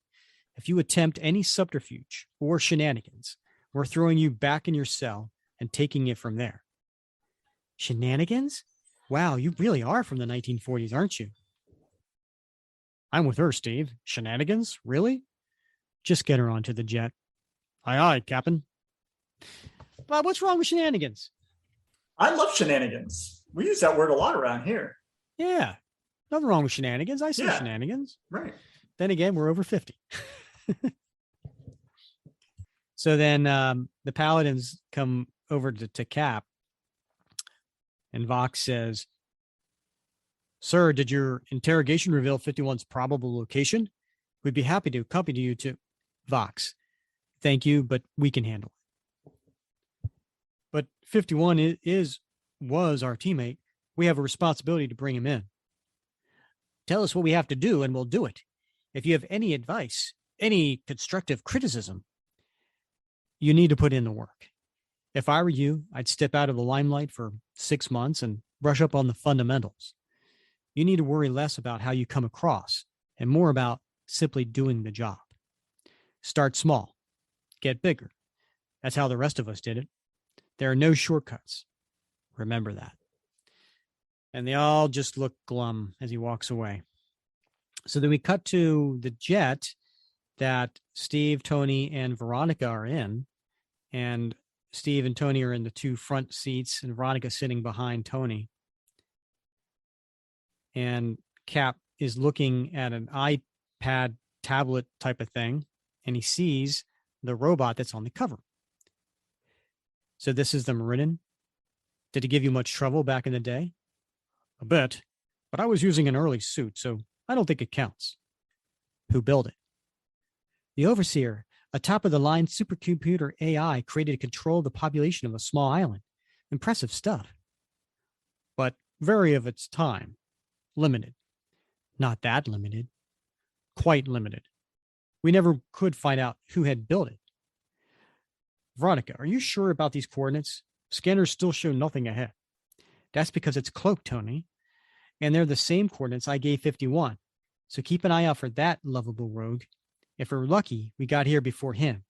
S1: If you attempt any subterfuge or shenanigans, we're throwing you back in your cell and taking it from there. Shenanigans? Wow, you really are from the 1940s, aren't you? I'm with her, Steve. Shenanigans? Really? Just get her onto the jet. Aye, aye, Captain. Bob, what's wrong with shenanigans?
S2: I love shenanigans. We use that word a lot around here.
S1: Yeah, nothing wrong with shenanigans. I say shenanigans.
S2: Right.
S1: Then again, we're over 50. So then the Paladins come over to Cap, and Vox says, Sir, did your interrogation reveal 51's probable location? We'd be happy to accompany you to Vox. Thank you, but we can handle it. But 51 was our teammate. We have a responsibility to bring him in. Tell us what we have to do, and we'll do it. If you have any advice, any constructive criticism, you need to put in the work. If I were you, I'd step out of the limelight for 6 months and brush up on the fundamentals. You need to worry less about how you come across and more about simply doing the job. Start small, get bigger. That's how the rest of us did it. There are no shortcuts. Remember that. And they all just look glum as he walks away. So then we cut to the jet that Steve, Tony, and Veronica are in. And Steve and Tony are in the two front seats, and Veronica sitting behind Tony. And Cap is looking at an iPad tablet type of thing, and he sees the robot that's on the cover. So this is the Meridian. Did it give you much trouble back in the day? A bit, but I was using an early suit, so I don't think it counts. Who built it? The Overseer, a top-of-the-line supercomputer AI created to control the population of a small island. Impressive stuff. But very of its time. Limited. Not that limited. Quite limited. We never could find out who had built it. Veronica, are you sure about these coordinates? Scanners still show nothing ahead. That's because it's cloaked, Tony. And they're the same coordinates I gave 51. So keep an eye out for that lovable rogue. If we're lucky, we got here before him,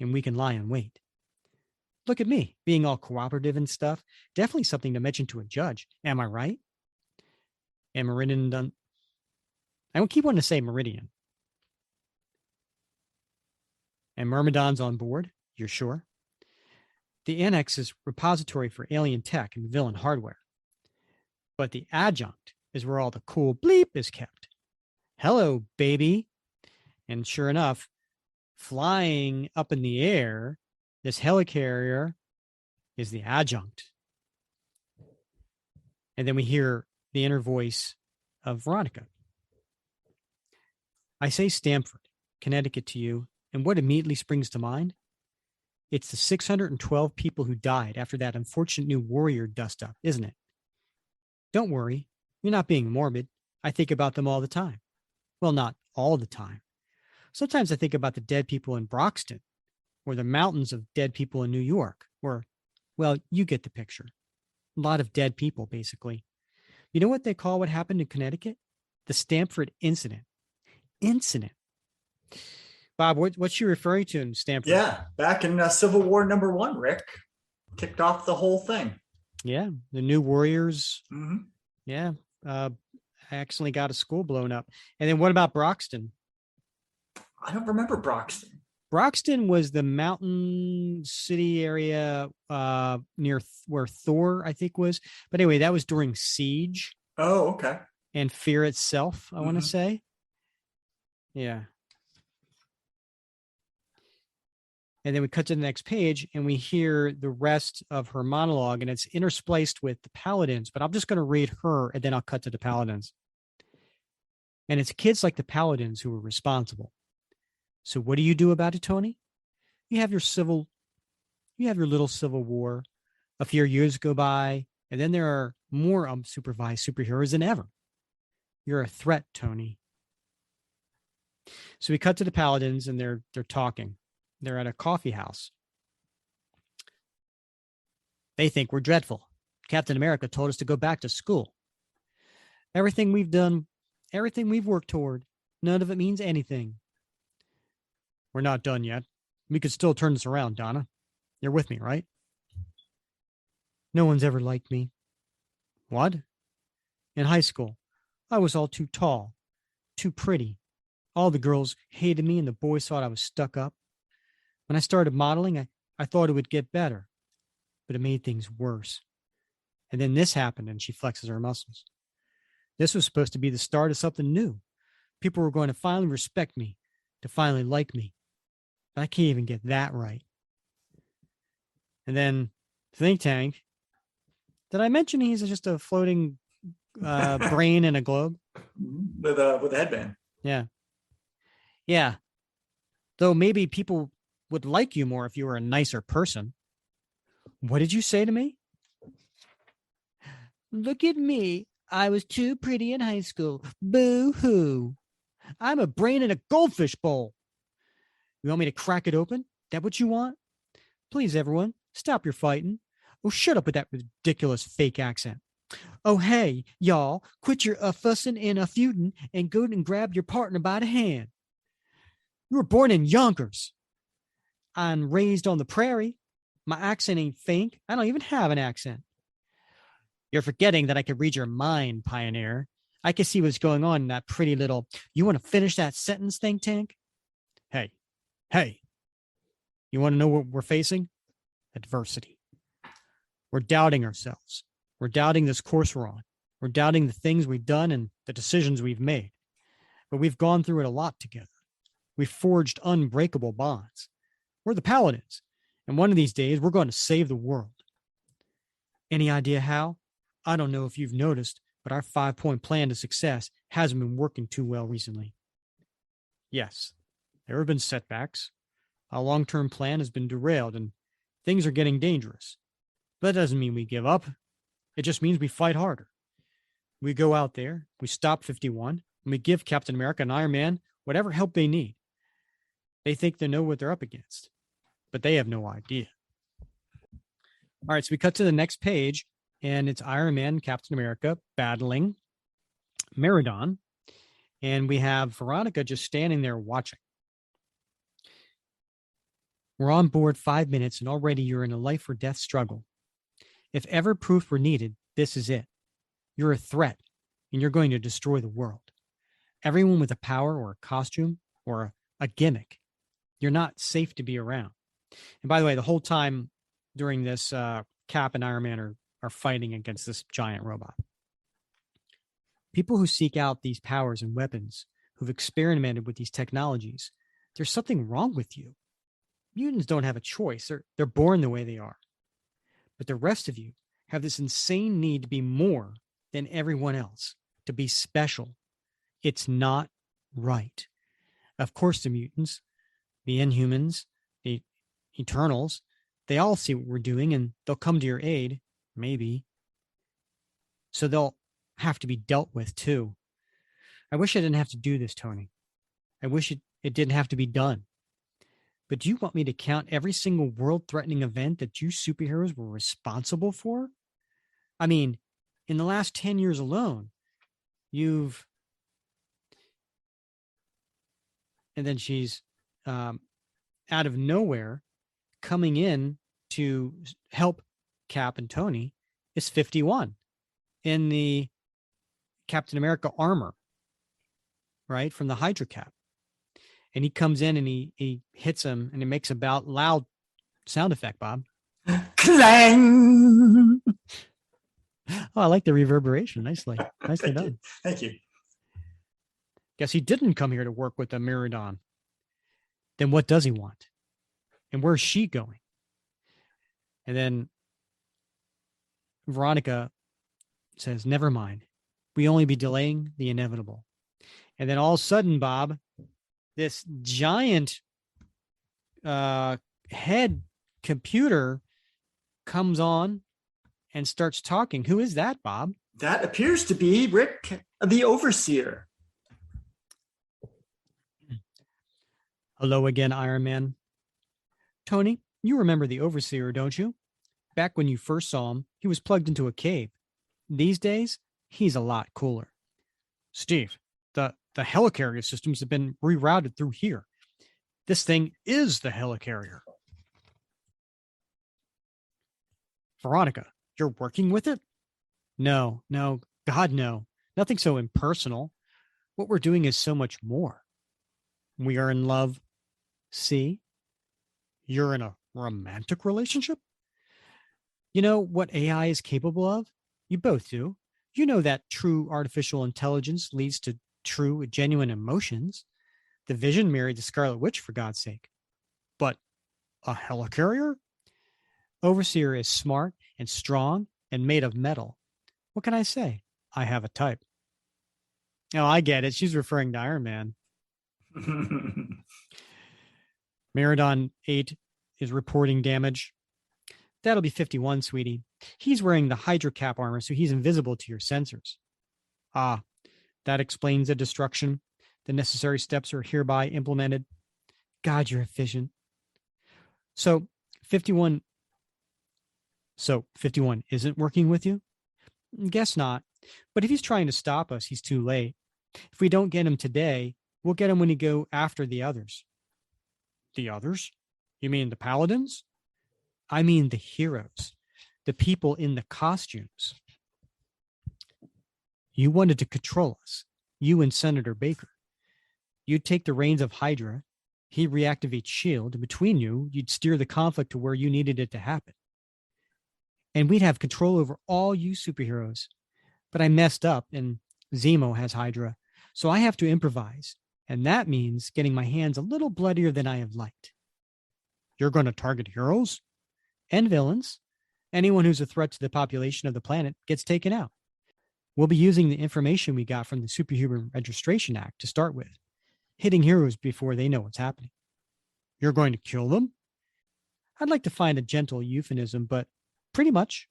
S1: and we can lie in wait. Look at me, being all cooperative and stuff. Definitely something to mention to a judge. Am I right? And Meridian done. I don't keep wanting to say Meridian. And Myrmidon's on board? You're sure? The annex is repository for alien tech and villain hardware. But the adjunct is where all the cool bleep is kept. Hello, baby. And sure enough, flying up in the air, this helicarrier is the adjunct. And then we hear the inner voice of Veronica. I say Stamford, Connecticut to you, and what immediately springs to mind? It's the 612 people who died after that unfortunate new warrior dust-up, isn't it? Don't worry, you're not being morbid. I think about them all the time. Well, not all the time. Sometimes I think about the dead people in Broxton, or the mountains of dead people in New York, or, well, you get the picture. A lot of dead people, basically. You know what they call what happened in Connecticut? The Stamford Incident. Bob, what's she referring to in Stamford?
S2: Yeah, back in Civil War #1, Rick. Kicked off the whole thing.
S1: Yeah, the new warriors.
S2: Mm-hmm.
S1: Yeah, accidentally got a school blown up. And then what about Broxton?
S2: I don't remember Broxton.
S1: Broxton was the mountain city area near where Thor, I think, was. But anyway, that was during Siege.
S2: Oh, okay.
S1: And Fear itself, I want to say. Yeah. And then we cut to the next page and we hear the rest of her monologue, and it's interspliced with the Paladins, but I'm just going to read her and then I'll cut to the Paladins. And it's kids like the Paladins who are responsible. So what do you do about it, Tony? You have your little civil war. A few years go by, and then there are more unsupervised superheroes than ever. You're a threat, Tony. So we cut to the Paladins and they're talking. They're at a coffee house. They think we're dreadful. Captain America told us to go back to school. Everything we've done, everything we've worked toward, none of it means anything. We're not done yet. We could still turn this around, Donna. You're with me, right? No one's ever liked me. What? In high school, I was all too tall, too pretty. All the girls hated me and the boys thought I was stuck up. When I started modeling, I thought it would get better, but it made things worse. And then this happened, and she flexes her muscles. This was supposed to be the start of something new. People were going to finally respect me, to finally like me. But I can't even get that right. And then Think Tank. Did I mention he's just a floating brain in a globe?
S2: With a headband.
S1: Yeah. Yeah. Though maybe people would like you more if you were a nicer person. What did you say to me? Look at me. I was too pretty in high school. Boo-hoo. I'm a brain in a goldfish bowl. You want me to crack it open? That what you want? Please, everyone, stop your fighting. Oh, shut up with that ridiculous fake accent. Oh, hey, y'all, quit your fussing and feuding and go and grab your partner by the hand. You were born in Yonkers. I'm raised on the prairie. My accent ain't fake. I don't even have an accent. You're forgetting that I could read your mind, Pioneer. I can see what's going on in that pretty little, you want to finish that sentence, Think Tank? Hey, you want to know what we're facing? Adversity. We're doubting ourselves. We're doubting this course we're on. We're doubting the things we've done and the decisions we've made. But we've gone through it a lot together. We've forged unbreakable bonds. We're the Paladins. And one of these days, we're going to save the world. Any idea how? I don't know if you've noticed, but our 5-point plan to success hasn't been working too well recently. Yes, there have been setbacks. Our long-term plan has been derailed and things are getting dangerous. But that doesn't mean we give up. It just means we fight harder. We go out there, we stop 51, and we give Captain America and Iron Man whatever help they need. They think they know what they're up against, but they have no idea. All right, so we cut to the next page, and it's Iron Man and Captain America battling Meridon, and we have Veronica just standing there watching. We're on board 5 minutes, and already you're in a life or death struggle. If ever proof were needed, this is it. You're a threat, and you're going to destroy the world. Everyone with a power or a costume or a gimmick, you're not safe to be around. And by the way, the whole time during this, Cap and Iron Man are fighting against this giant robot. People who seek out these powers and weapons, who've experimented with these technologies, there's something wrong with you. Mutants don't have a choice. They're born the way they are. But the rest of you have this insane need to be more than everyone else, to be special. It's not right. Of course, the mutants, the Inhumans, the Eternals, they all see what we're doing and they'll come to your aid, maybe. So they'll have to be dealt with too. I wish I didn't have to do this, Tony. I wish it didn't have to be done. But do you want me to count every single world-threatening event that you superheroes were responsible for? I mean, in the last 10 years alone, you've... And then she's out of nowhere coming in to help Cap and Tony is 51 in the Captain America armor, right? From the Hydra Cap. And he comes in and he hits him and it makes a loud sound effect, Bob.
S2: Clang!
S1: Oh, I like the reverberation. Nicely done.
S2: Thank you.
S1: Guess he didn't come here to work with the Meridon. Then what does he want? And where's she going? And then Veronica says, never mind. We only be delaying the inevitable. And then all of a sudden, Bob, this giant head computer comes on and starts talking. Who is that, Bob?
S2: That appears to be Rick, the Overseer.
S1: Hello again, Iron Man. Tony, you remember the Overseer, don't you? Back when you first saw him, he was plugged into a cave. These days, he's a lot cooler. Steve, the helicarrier systems have been rerouted through here. This thing is the helicarrier. Veronica, you're working with it? No, God, no. Nothing so impersonal. What we're doing is so much more. We are in love. See? You're in a romantic relationship? You know what AI is capable of? You both do. You know that true artificial intelligence leads to true, genuine emotions. The Vision married the Scarlet Witch, for God's sake. But a helicarrier? Overseer is smart and strong and made of metal. What can I say? I have a type. Oh, I get it. She's referring to Iron Man. Meridon 8 is reporting damage. That'll be 51, sweetie. He's wearing the Hydra cap armor, so he's invisible to your sensors. Ah, that explains the destruction. The necessary steps are hereby implemented. God, you're efficient. So 51 isn't working with you? Guess not. But if he's trying to stop us, he's too late. If we don't get him today, we'll get him when he go after the others. The others? You mean the paladins? I mean the heroes, the people in the costumes. You wanted to control us, you and Senator Baker. You'd take the reins of Hydra, he'd reactivate S.H.I.E.L.D., and between you, you'd steer the conflict to where you needed it to happen. And we'd have control over all you superheroes. But I messed up, and Zemo has Hydra, so I have to improvise, and that means getting my hands a little bloodier than I have liked. You're going to target heroes? And villains. Anyone who's a threat to the population of the planet gets taken out. We'll be using the information we got from the Superhuman Registration Act to start with, hitting heroes before they know what's happening. You're going to kill them? I'd like to find a gentle euphemism, but pretty much.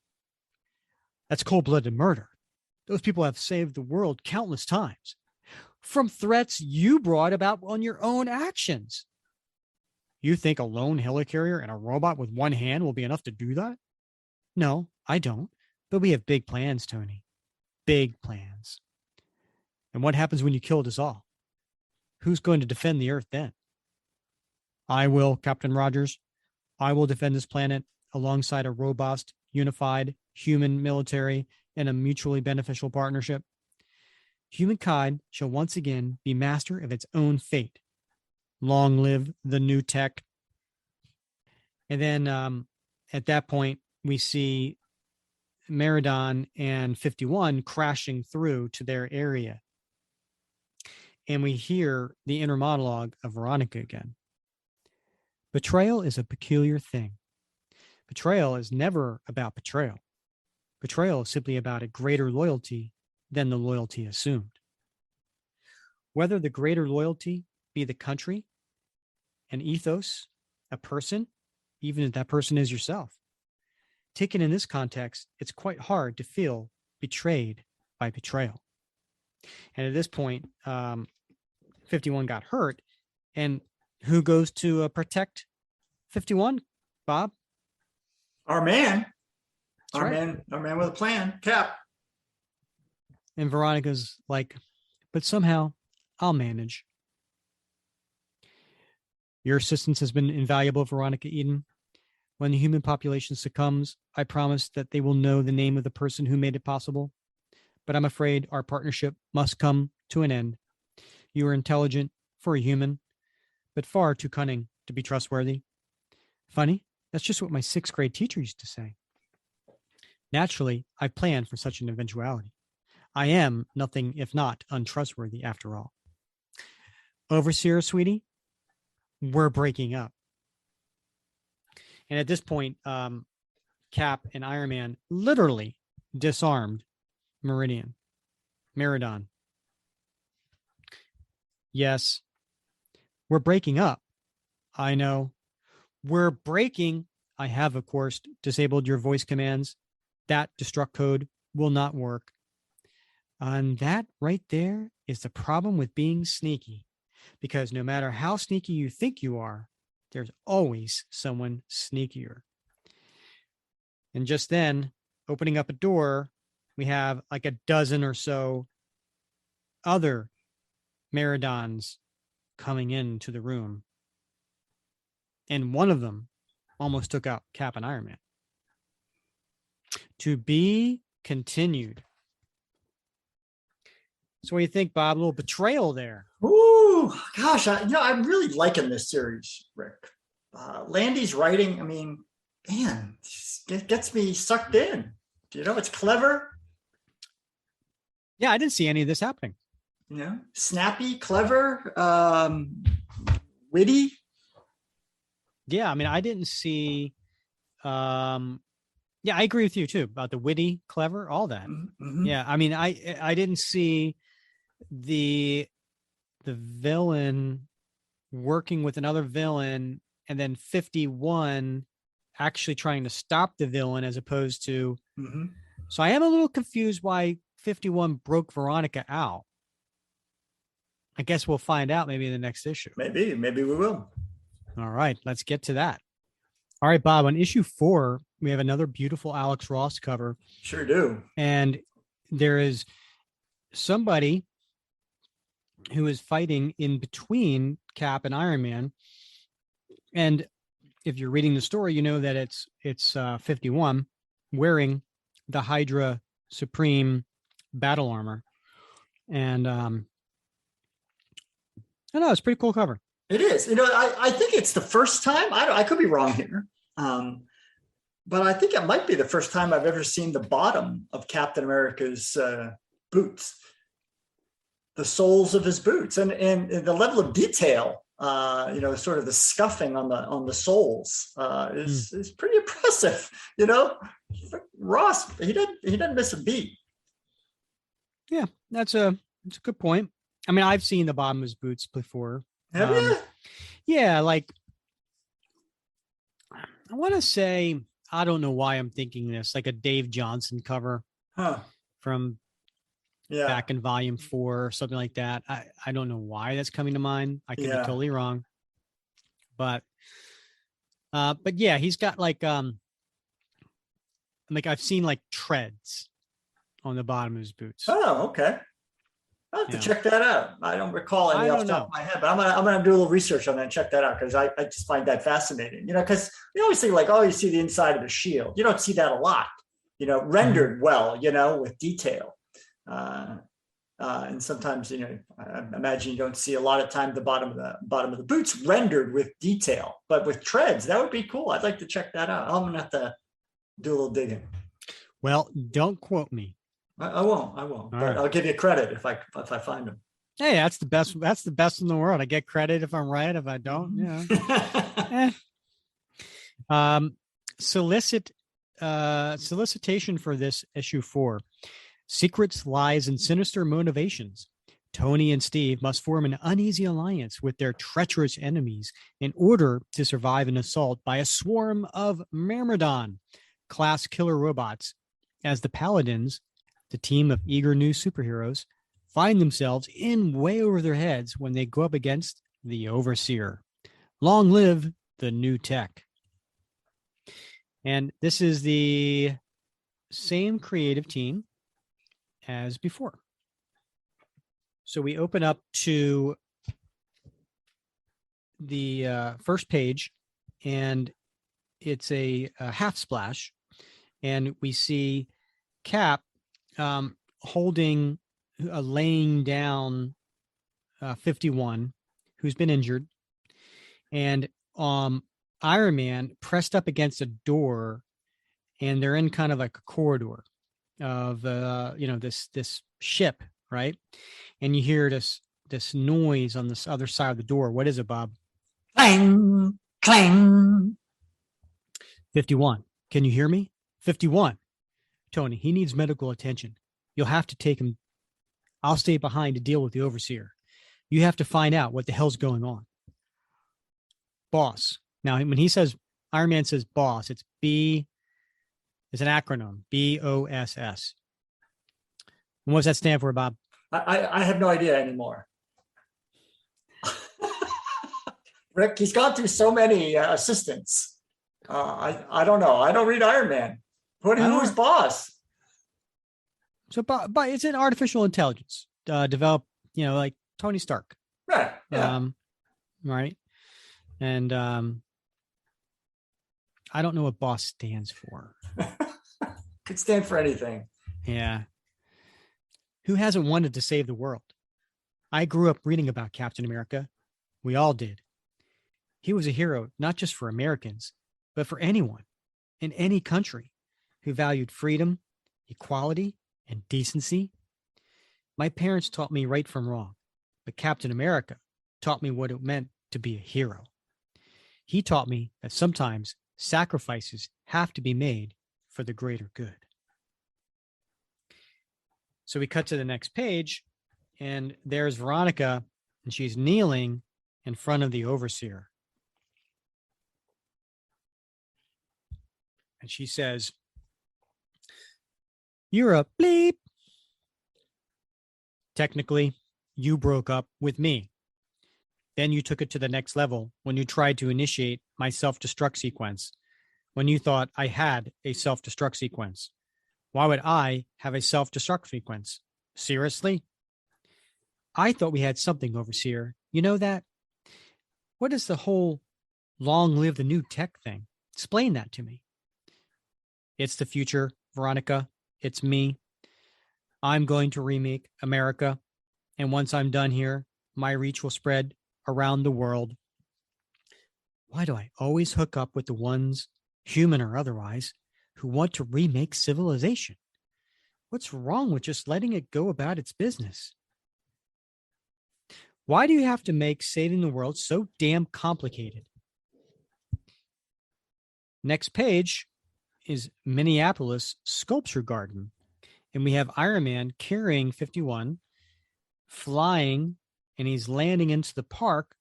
S1: That's cold-blooded murder. Those people have saved the world countless times from threats you brought about on your own actions. You think a lone helicarrier and a robot with one hand will be enough to do that? No, I don't. But we have big plans, Tony. Big plans. And what happens when you killed us all? Who's going to defend the Earth then? I will, Captain Rogers. I will defend this planet alongside a robust, unified human military in a mutually beneficial partnership. Humankind shall once again be master of its own fate. Long live the new tech. And then at that point, we see Meridon and 51 crashing through to their area. And we hear the inner monologue of Veronica again. Betrayal is a peculiar thing. Betrayal is never about betrayal. Betrayal is simply about a greater loyalty than the loyalty assumed. Whether the greater loyalty be the country, an ethos, a person, even if that person is yourself. Taken in this context, it's quite hard to feel betrayed by betrayal. And at this point, 51 got hurt. And who goes to protect 51, Bob?
S2: Our man.
S1: That's right.
S2: Our man with a plan, Cap.
S1: And Veronica's like, but somehow I'll manage. Your assistance has been invaluable, Veronica Eden. When the human population succumbs, I promise that they will know the name of the person who made it possible. But I'm afraid our partnership must come to an end. You are intelligent for a human, but far too cunning to be trustworthy. Funny, that's just what my 6th grade teacher used to say. Naturally, I planned for such an eventuality. I am nothing if not untrustworthy after all. Overseer, sweetie, we're breaking up. And at this point, Cap and Iron Man literally disarmed Meridon. Yes, we're breaking up. I know. We're breaking. I have, of course, disabled your voice commands. That destruct code will not work. And that right there is the problem with being sneaky. Because no matter how sneaky you think you are, there's always someone sneakier. And just then, opening up a door, we have like a dozen or so other Meridons coming into the room. And one of them almost took out Cap and Iron Man. To be continued. So what do you think, Bob? A little betrayal there.
S2: Ooh, gosh, I'm really liking this series, Rick. Landy's writing, I mean, man, it gets me sucked in. It's clever.
S1: Yeah, I didn't see any of this happening.
S2: Snappy, clever, witty.
S1: Yeah, I mean, I didn't see. Yeah, I agree with you too about the witty, clever, all that.
S2: Mm-hmm.
S1: Yeah, I mean, I didn't see the villain working with another villain, and then 51 actually trying to stop the villain as opposed to.
S2: Mm-hmm.
S1: So I am a little confused why 51 broke Veronica out. I guess we'll find out maybe in the next issue.
S2: Maybe we will.
S1: All right, let's get to that. All right, Bob, on issue 4, we have another beautiful Alex Ross cover.
S2: Sure do.
S1: And there is somebody who is fighting in between Cap and Iron Man. And if you're reading the story, you know that it's 51 wearing the Hydra Supreme battle armor. And I don't know, it's a pretty cool cover.
S2: It is. I think it's the first time. I could be wrong here. But I think it might be the first time I've ever seen the bottom of Captain America's boots, the soles of his boots, and the level of detail. Sort of the scuffing on the soles is pretty impressive. Ross, he doesn't miss a beat.
S1: Yeah, that's a good point. I mean, I've seen the bottom of his boots before.
S2: Have you?
S1: Yeah, like I want to say, I don't know why I'm thinking this, like a Dave Johnson cover from back in volume 4 or something like that. I don't know why that's coming to mind. I could be totally wrong. But yeah, he's got like I've seen like treads on the bottom of his boots.
S2: Oh, okay. I'll have to check that out. I don't recall any off the top of my head, but I'm gonna do a little research on that and check that out because I just find that fascinating. Because we always think like, oh, you see the inside of the shield. You don't see that a lot. Rendered well. With detail. And sometimes I imagine you don't see a lot of time the bottom of the boots rendered with detail, but with treads that would be cool. I'd like to check that out. I'm gonna have to do a little digging.
S1: Well, don't quote me.
S2: I won't. But right. I'll give you credit if I find them.
S1: Hey, that's the best. That's the best in the world. I get credit if I'm right. If I don't, solicitation for this issue 4. Secrets, lies, and sinister motivations. Tony and Steve must form an uneasy alliance with their treacherous enemies in order to survive an assault by a swarm of Myrmidon-class killer robots, as the Paladins, the team of eager new superheroes, find themselves in way over their heads when they go up against the Overseer. Long live the new tech. And this is the same creative team as before. So we open up to the first page, and it's a half splash, and we see Cap laying down 51, who's been injured, and Iron Man pressed up against a door, and they're in kind of like a corridor of this ship, right? And you hear this noise on this other side of the door. What is it, Bob?
S2: Clang, clang.
S1: 51. Can you hear me? 51. Tony, he needs medical attention. You'll have to take him. I'll stay behind to deal with the Overseer. You have to find out what the hell's going on. Boss. Now, when he says, Iron Man says boss, it's B, it's an acronym, BOSS. And what does that stand for, Bob?
S2: I have no idea anymore. Rick, he's gone through so many assistants. I don't know. I don't read Iron Man. Who's boss?
S1: So, but it's an artificial intelligence developed, like Tony Stark.
S2: Right. Yeah.
S1: Right. And I don't know what boss stands for.
S2: Could stand for anything.
S1: Yeah. Who hasn't wanted to save the world? I grew up reading about Captain America. We all did. He was a hero, not just for Americans, but for anyone in any country who valued freedom, equality, and decency. My parents taught me right from wrong, but Captain America taught me what it meant to be a hero. He taught me that sometimes sacrifices have to be made for the greater good. So we cut to the next page, and there's Veronica, and she's kneeling in front of the overseer. And she says, "You're a bleep. Technically, you broke up with me. Then you took it to the next level when you tried to initiate my self-destruct sequence, when you thought I had a self-destruct sequence. Why would I have a self-destruct sequence? Seriously? I thought we had something, overseer. You know that? What is the whole long live the new tech thing? Explain that to me." It's the future, Veronica. It's me. I'm going to remake America. And once I'm done here, my reach will spread around the world. Why do I always hook up with the ones, human or otherwise, who want to remake civilization? What's wrong with just letting it go about its business? Why do you have to make saving the world so damn complicated? Next page is Minneapolis Sculpture Garden. And we have Iron Man carrying 51, flying, and he's landing into the park,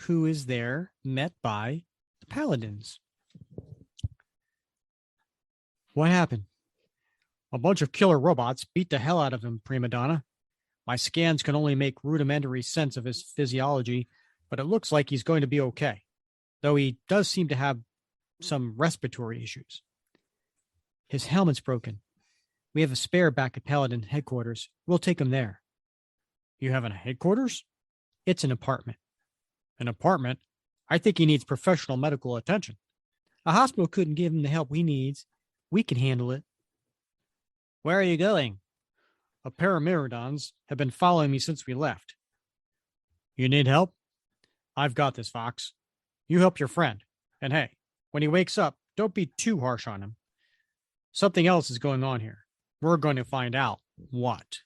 S1: who is there met by the Paladins. What happened? A bunch of killer robots beat the hell out of him, prima donna. My scans can only make rudimentary sense of his physiology, but it looks like he's going to be okay, though he does seem to have some respiratory issues. His helmet's broken. We have a spare back at Paladin headquarters. We'll take him there. You have a headquarters? It's an apartment. An apartment? I think he needs professional medical attention. A hospital couldn't give him the help he needs. We can handle it. Where are you going? A pair of Myrmidons have been following me since we left. You need help? I've got this, Fox. You help your friend. And hey, when he wakes up, don't be too harsh on him. Something else is going on here. We're going to find out what.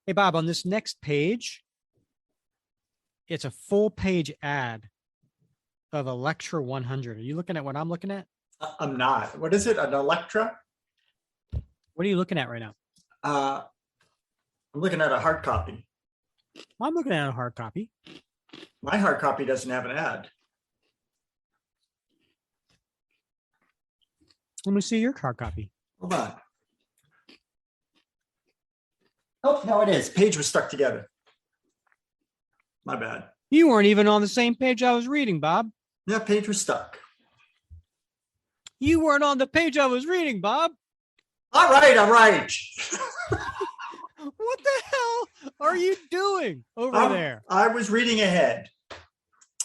S1: Hey, Bob, on this next page, it's a full page ad of Electra 100. Are you looking at what I'm looking at?
S2: I'm not. What is it? An Electra?
S1: What are you looking at right now?
S2: I'm looking at a hard copy.
S1: I'm looking at a hard copy.
S2: My hard copy doesn't have an ad.
S1: Let me see your hard copy.
S2: Hold on. Oh, no, it is. Page was stuck together. My bad.
S1: You weren't even on the same page I was reading, Bob.
S2: Yeah, page was stuck.
S1: You weren't on the page I was reading, Bob.
S2: All right.
S1: What the hell are you doing over there?
S2: I was reading ahead,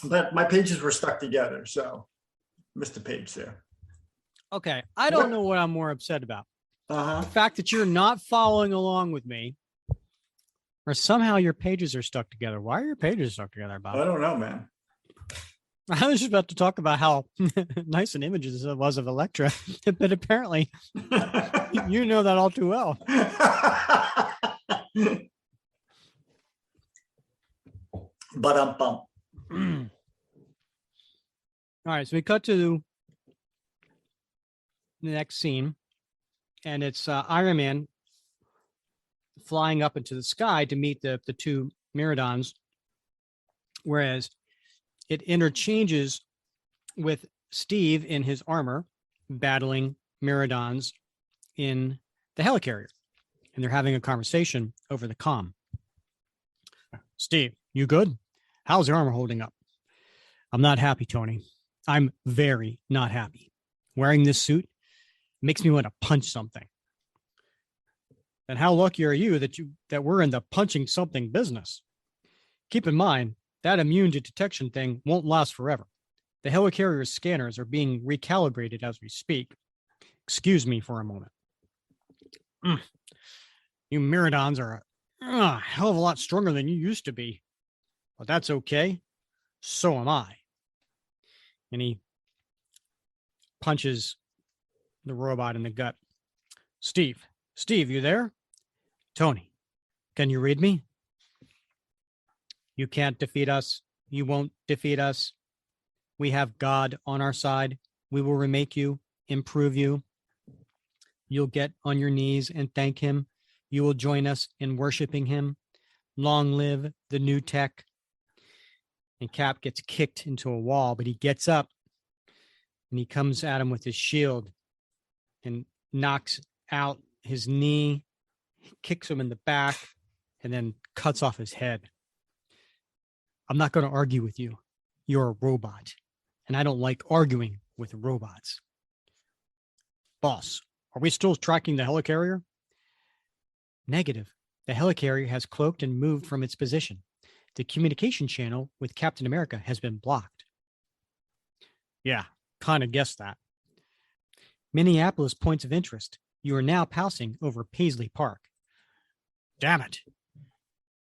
S2: but my pages were stuck together, so missed a page there.
S1: Okay, I don't know what I'm more upset about.
S2: The
S1: fact that you're not following along with me, or somehow your pages are stuck together. Why are your pages stuck together, Bob?
S2: I don't know, man.
S1: I was just about to talk about how nice an images it was of Electra, but apparently you know that all too well.
S2: All
S1: right, so we cut to the next scene, and it's Iron Man flying up into the sky to meet the two Myrmidons, whereas it interchanges with Steve in his armor battling Myrmidons in the helicarrier, and they're having a conversation over the comm. Steve, you good? How's your armor holding up? I'm not happy, Tony. I'm very not happy. Wearing this suit makes me want to punch something. And how lucky are you that we're in the punching something business? Keep in mind, that immune to detection thing won't last forever. The helicarrier's scanners are being recalibrated as we speak. excuse me for a moment. You Myrmidons are a hell of a lot stronger than you used to be. But that's okay. So am I. And he punches the robot in the gut. Steve, you there? Tony, can you read me? You can't defeat us. You won't defeat us. We have God on our side. We will remake you, improve you. You'll get on your knees and thank him. You will join us in worshiping him. Long live the new tech. And Cap gets kicked into a wall, but he gets up and he comes at him with his shield and knocks out his knee, kicks him in the back, and then cuts off his head. I'm not going to argue with you. You're a robot, and I don't like arguing with robots. Boss, are we still tracking the helicarrier? Negative. The helicarrier has cloaked and moved from its position. The communication channel with Captain America has been blocked. Yeah, kind of guessed that. Minneapolis points of interest. You are now passing over Paisley Park. Damn it.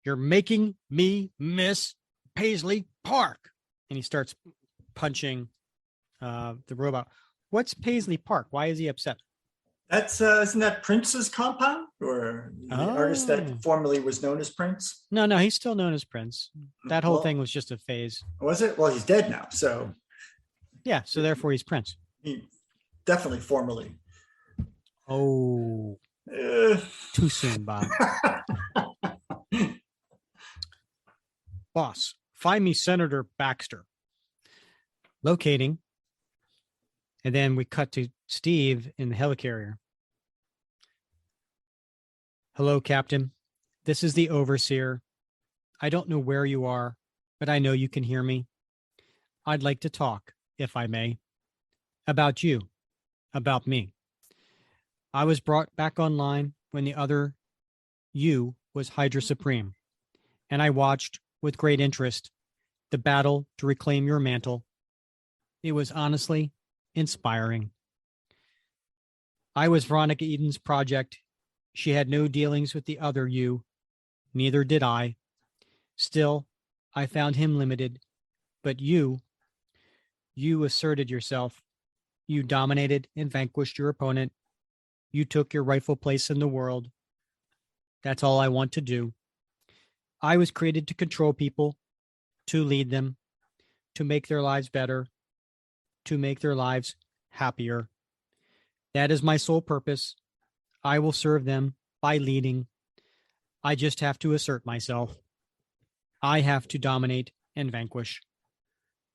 S1: You're making me miss Paisley Park. And he starts punching the robot. What's Paisley Park? Why is he upset?
S2: That's isn't that Prince's compound, or the artist that formerly was known as Prince?
S1: No, he's still known as Prince. That whole thing was just a phase.
S2: Was it? Well, he's dead now, so
S1: yeah. So therefore, he's Prince.
S2: He definitely formerly.
S1: Oh, too soon, Bob. Boss, find me Senator Baxter. Locating. And then we cut to Steve in the helicarrier. Hello, Captain. This is the Overseer. I don't know where you are, but I know you can hear me. I'd like to talk, if I may, about you, about me. I was brought back online when the other you was Hydra Supreme, and I watched with great interest the battle to reclaim your mantle. It was honestly inspiring. I was Veronica Eden's project. She had no dealings with the other you. Neither did I. Still, I found him limited. But you asserted yourself. You dominated and vanquished your opponent. You took your rightful place in the world. That's all I want to do. I was created to control people, to lead them, to make their lives better, to make their lives happier. That is my sole purpose. I will serve them by leading. I just have to assert myself. I have to dominate and vanquish.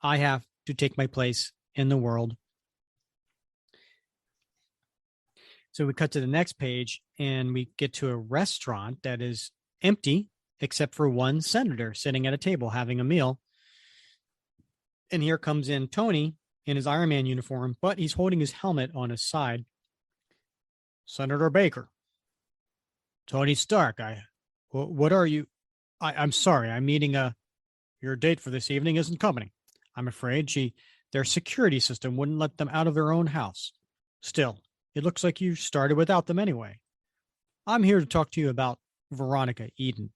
S1: I have to take my place in the world. So we cut to the next page and we get to a restaurant that is empty except for one senator sitting at a table having a meal. And here comes in Tony in his Iron Man uniform, but he's holding his helmet on his side. Senator Baker. Tony Stark, what are you? I'm sorry, I'm meeting your date for this evening isn't coming. I'm afraid their security system wouldn't let them out of their own house. Still, it looks like you started without them anyway. I'm here to talk to you about Veronica Eden.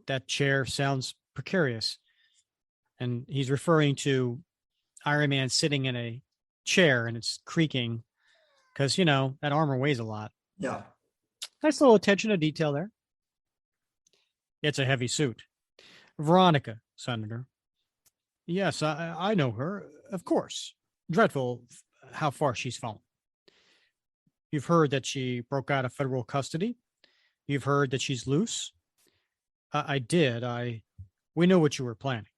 S1: That chair sounds precarious. And he's referring to Iron Man sitting in a chair and it's creaking because, that armor weighs a lot.
S2: Yeah.
S1: Nice little attention to detail there. It's a heavy suit. Veronica, Senator. Yes, I know her, of course. Dreadful how far she's fallen. You've heard that she broke out of federal custody. You've heard that she's loose. I did. We know what you were planning.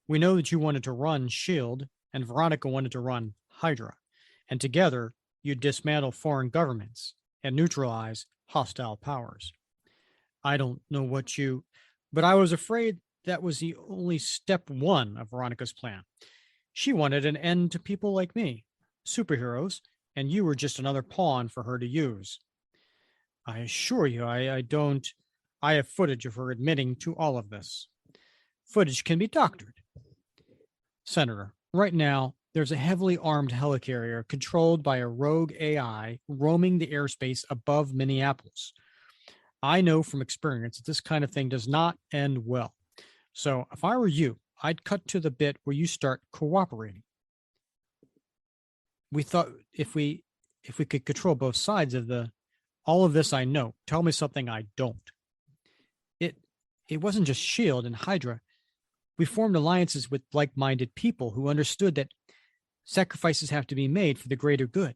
S1: We know that you wanted to run S.H.I.E.L.D. and Veronica wanted to run Hydra. And together, you'd dismantle foreign governments and neutralize hostile powers. I don't know but I was afraid that was the only step one of Veronica's plan. She wanted an end to people like me, superheroes, and you were just another pawn for her to use. I assure you, I have footage of her admitting to all of this. Footage can be doctored. Senator, right now, there's a heavily armed helicarrier controlled by a rogue AI roaming the airspace above Minneapolis. I know from experience that this kind of thing does not end well. So if I were you, I'd cut to the bit where you start cooperating. We thought if we could control both sides of all of this, I know. Tell me something I don't. It wasn't just SHIELD and Hydra. We formed alliances with like-minded people who understood that sacrifices have to be made for the greater good.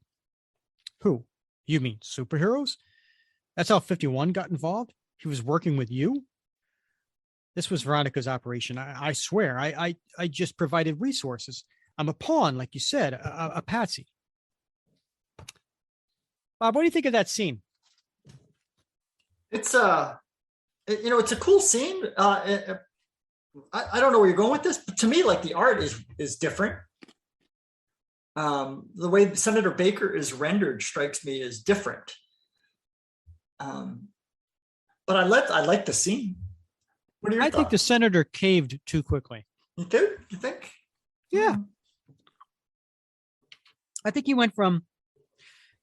S1: Who? You mean superheroes? That's how 51 got involved? He was working with you? This was Veronica's operation. I swear, I just provided resources. I'm a pawn, like you said, a patsy. Bob, what do you think of that scene?
S2: It's it's a cool scene. I don't know where you're going with this, but to me, like the art is different. The way Senator Baker is rendered strikes me as different. But I like the scene. What are your thoughts?
S1: Think the senator caved too quickly.
S2: You do? You think?
S1: Yeah. I think he went from,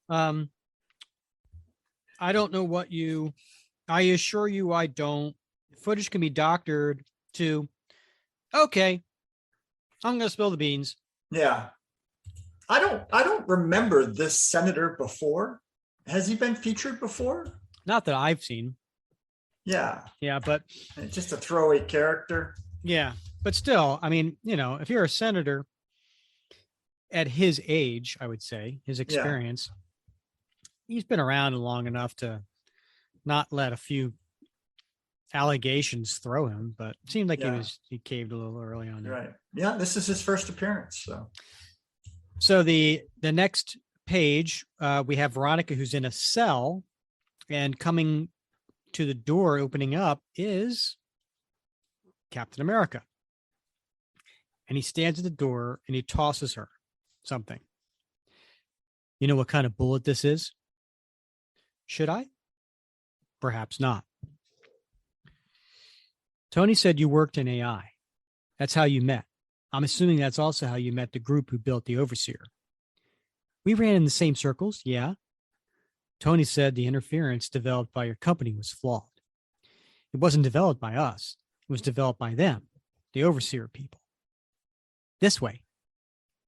S1: I don't know what I assure you I don't. Footage can be doctored to, okay, I'm going to spill the beans.
S2: Yeah. I don't remember this senator before. Has he been featured before?
S1: Not that I've seen.
S2: Yeah.
S1: Yeah, but
S2: it's just a throwaway character.
S1: Yeah, but still, I mean, if you're a senator at his age, I would say, his experience, he's been around long enough to not let a few allegations throw him, but it seemed like he caved a little early on.
S2: Right. Yeah, this is his first appearance.
S1: So the next page, we have Veronica who's in a cell, and coming to the door opening up is Captain America. And he stands at the door and he tosses her something. You know what kind of bullet this is? Should I? Perhaps not. Tony said you worked in AI. That's how you met. I'm assuming that's also how you met the group who built the Overseer. We ran in the same circles, yeah. Tony said the interference developed by your company was flawed. It wasn't developed by us. It was developed by them, the Overseer people. This way.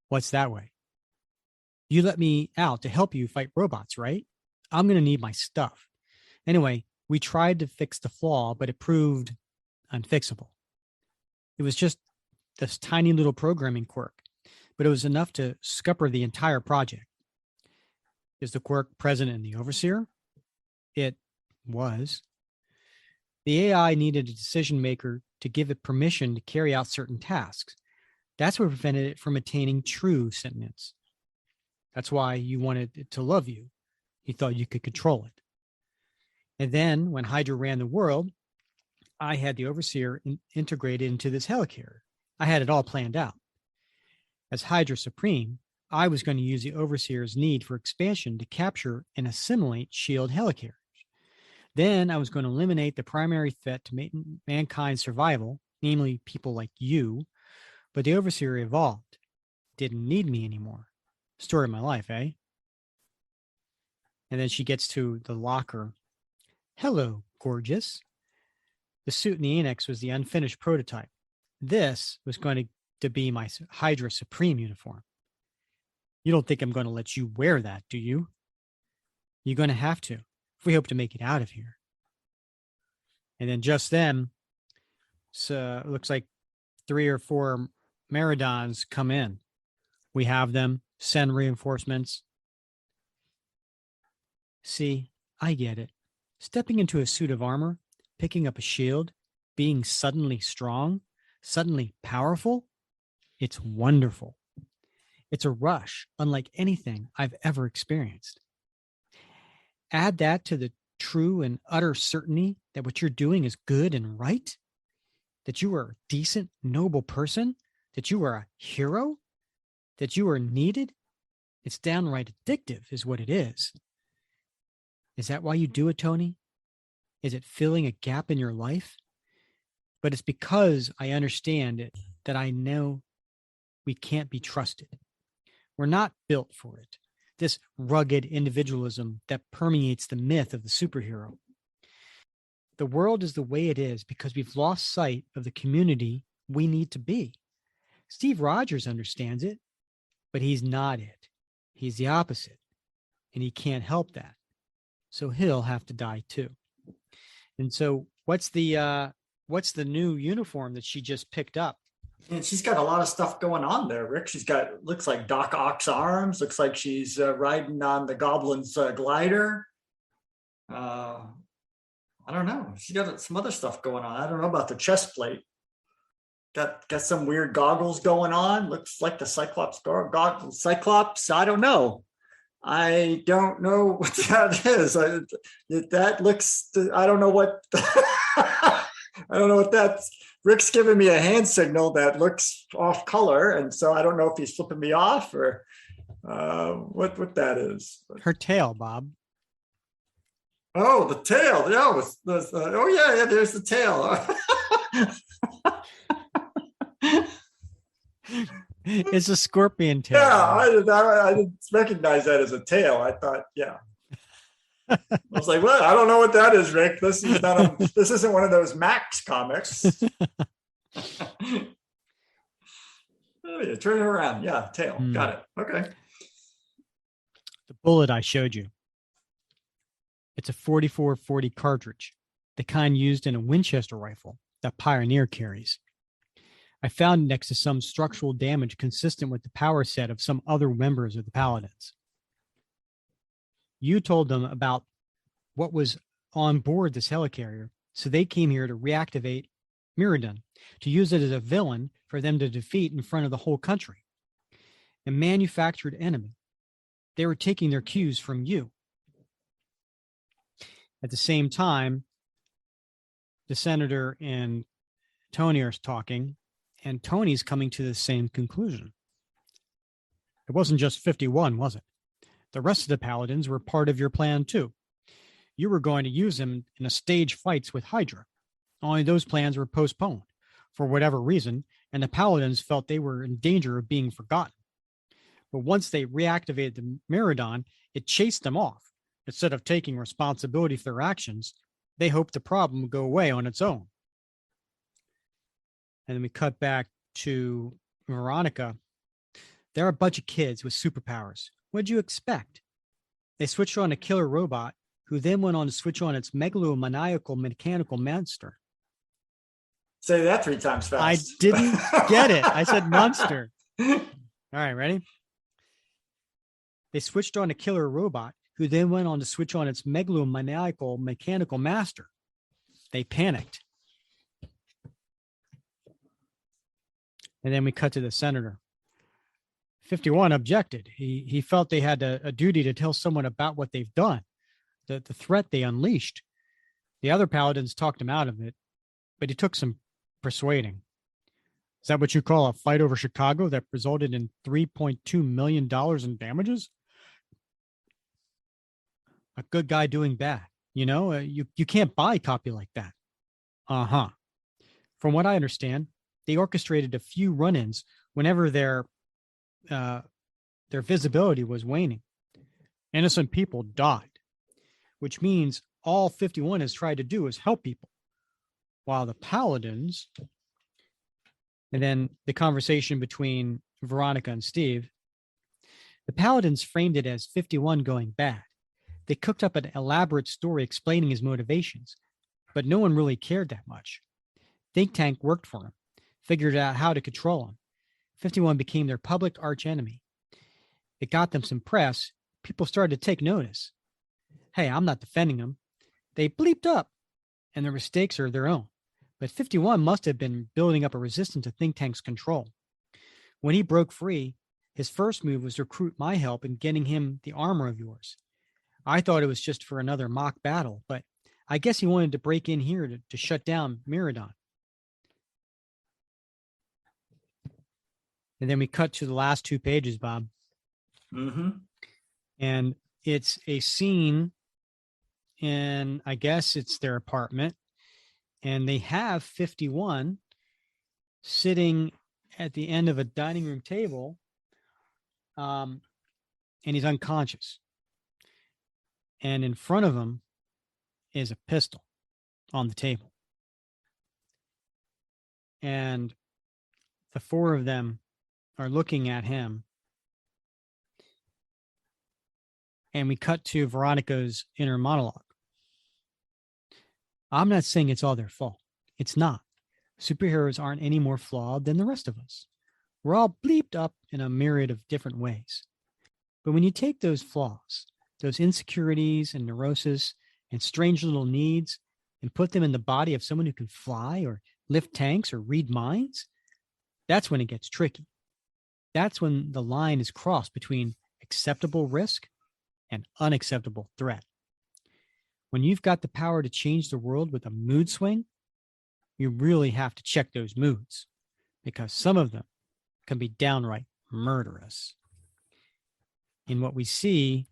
S1: What's that way? You let me out to help you fight robots, right? I'm going to need my stuff. Anyway, we tried to fix the flaw, but it proved unfixable. It was just this tiny little programming quirk, but it was enough to scupper the entire project. Is the quirk present in the Overseer? It was. The AI needed a decision maker to give it permission to carry out certain tasks. That's what prevented it from attaining true sentience. That's why you wanted it to love you. You thought you could control it. And then when Hydra ran the world, I had the Overseer integrated into this helicarrier. I had it all planned out. As Hydra Supreme, I was going to use the Overseer's need for expansion to capture and assimilate SHIELD helicarriers. Then I was going to eliminate the primary threat to mankind's survival, namely people like you, but the Overseer evolved. Didn't need me anymore. Story of my life, eh? And then she gets to the locker. Hello, gorgeous. The suit in the annex was the unfinished prototype. This was going to be my Hydra Supreme uniform. You don't think I'm going to let you wear that, do you? You're going to have to, if we hope to make it out of here. And then just then, it looks like 3 or 4 Meridons come in. We have them, send reinforcements. See, I get it. Stepping into a suit of armor, picking up a shield, being suddenly strong, suddenly powerful, it's wonderful. It's a rush unlike anything I've ever experienced. Add that to the true and utter certainty that what you're doing is good and right, that you are a decent, noble person, that you are a hero, that you are needed. It's downright addictive is what it is. Is that why you do it, Tony? Is it filling a gap in your life? But it's because I understand it that I know we can't be trusted. We're not built for it. This rugged individualism that permeates the myth of the superhero. The world is the way it is because we've lost sight of the community we need to be. Steve Rogers understands it, but he's not it. He's the opposite, and he can't help that. So he'll have to die too. And so what's the new uniform that she just picked up?
S2: And she's got a lot of stuff going on there, Rick. She's got, looks like Doc Ock's arms. Looks like she's riding on the Goblin's glider. I don't know. She got some other stuff going on. I don't know about the chest plate. Got some weird goggles going on. Looks like the Cyclops goggles. Cyclops. I don't know. I don't know what that is. That looks. I don't know what. I don't know what that's. Rick's giving me a hand signal that looks off color, and so I don't know if he's flipping me off or what that is.
S1: Her tail, Bob.
S2: Oh, the tail. Yeah, oh yeah, there's the tail.
S1: It's a scorpion tail.
S2: Yeah, I didn't recognize that as a tail. I thought, yeah. I was like, well, I don't know what that is, Rick. This isn't one of those Max comics. Oh, yeah, turn it around. Yeah, tail. Got it. Okay.
S1: The bullet I showed you. It's a 44-40 cartridge, the kind used in a Winchester rifle that Pioneer carries. I found it next to some structural damage consistent with the power set of some other members of the Paladins. You told them about what was on board this helicarrier, so they came here to reactivate Mirrodin, to use it as a villain for them to defeat in front of the whole country. A manufactured enemy. They were taking their cues from you. At the same time, the senator and Tony are talking, and Tony's coming to the same conclusion. It wasn't just 51, was it? The rest of the Paladins were part of your plan too. You were going to use them in a stage fights with Hydra. Only those plans were postponed for whatever reason, and the Paladins felt they were in danger of being forgotten. But once they reactivated the Mirrodin, it chased them off. Instead of taking responsibility for their actions, they hoped the problem would go away on its own. And then we cut back to Veronica. They're a bunch of kids with superpowers. What'd you expect? They switched on a killer robot who then went on to switch on its megalomaniacal mechanical monster.
S2: Say that 3 times fast.
S1: I didn't get it. I said monster. All right, ready? They switched on a killer robot who then went on to switch on its megalomaniacal mechanical master. They panicked. And then we cut to the senator. 51 objected. He felt they had a duty to tell someone about what they've done, the threat they unleashed. The other Paladins talked him out of it, but it took some persuading. Is that what you call a fight over Chicago that resulted in $3.2 million in damages? A good guy doing bad. You know, you can't buy copy like that. Uh-huh. From what I understand, they orchestrated a few run-ins whenever their visibility was waning. Innocent people died, which means all 51 has tried to do is help people. While the Paladins, and then the conversation between Veronica and Steve, the Paladins framed it as 51 going bad. They cooked up an elaborate story explaining his motivations, but no one really cared that much. Think Tank worked for him, figured out how to control him. 51 became their public archenemy. It got them some press. People started to take notice. Hey, I'm not defending them. They bleeped up, and their mistakes are their own. But 51 must have been building up a resistance to Think Tank's control. When he broke free, his first move was to recruit my help in getting him the armor of yours. I thought it was just for another mock battle, but I guess he wanted to break in here to shut down Mirrodin. And then we cut to the last 2 pages, Bob.
S2: Mm-hmm.
S1: And it's a scene in, I guess it's their apartment. And they have 51 sitting at the end of a dining room table and he's unconscious. And in front of him is a pistol on the table. And the four of them are looking at him. And we cut to Veronica's inner monologue. I'm not saying it's all their fault. It's not. Superheroes aren't any more flawed than the rest of us. We're all bleeped up in a myriad of different ways. But when you take those flaws, those insecurities and neurosis and strange little needs, and put them in the body of someone who can fly or lift tanks or read minds, that's when it gets tricky. That's when the line is crossed between acceptable risk and unacceptable threat. When you've got the power to change the world with a mood swing, you really have to check those moods, because some of them can be downright murderous. And what we see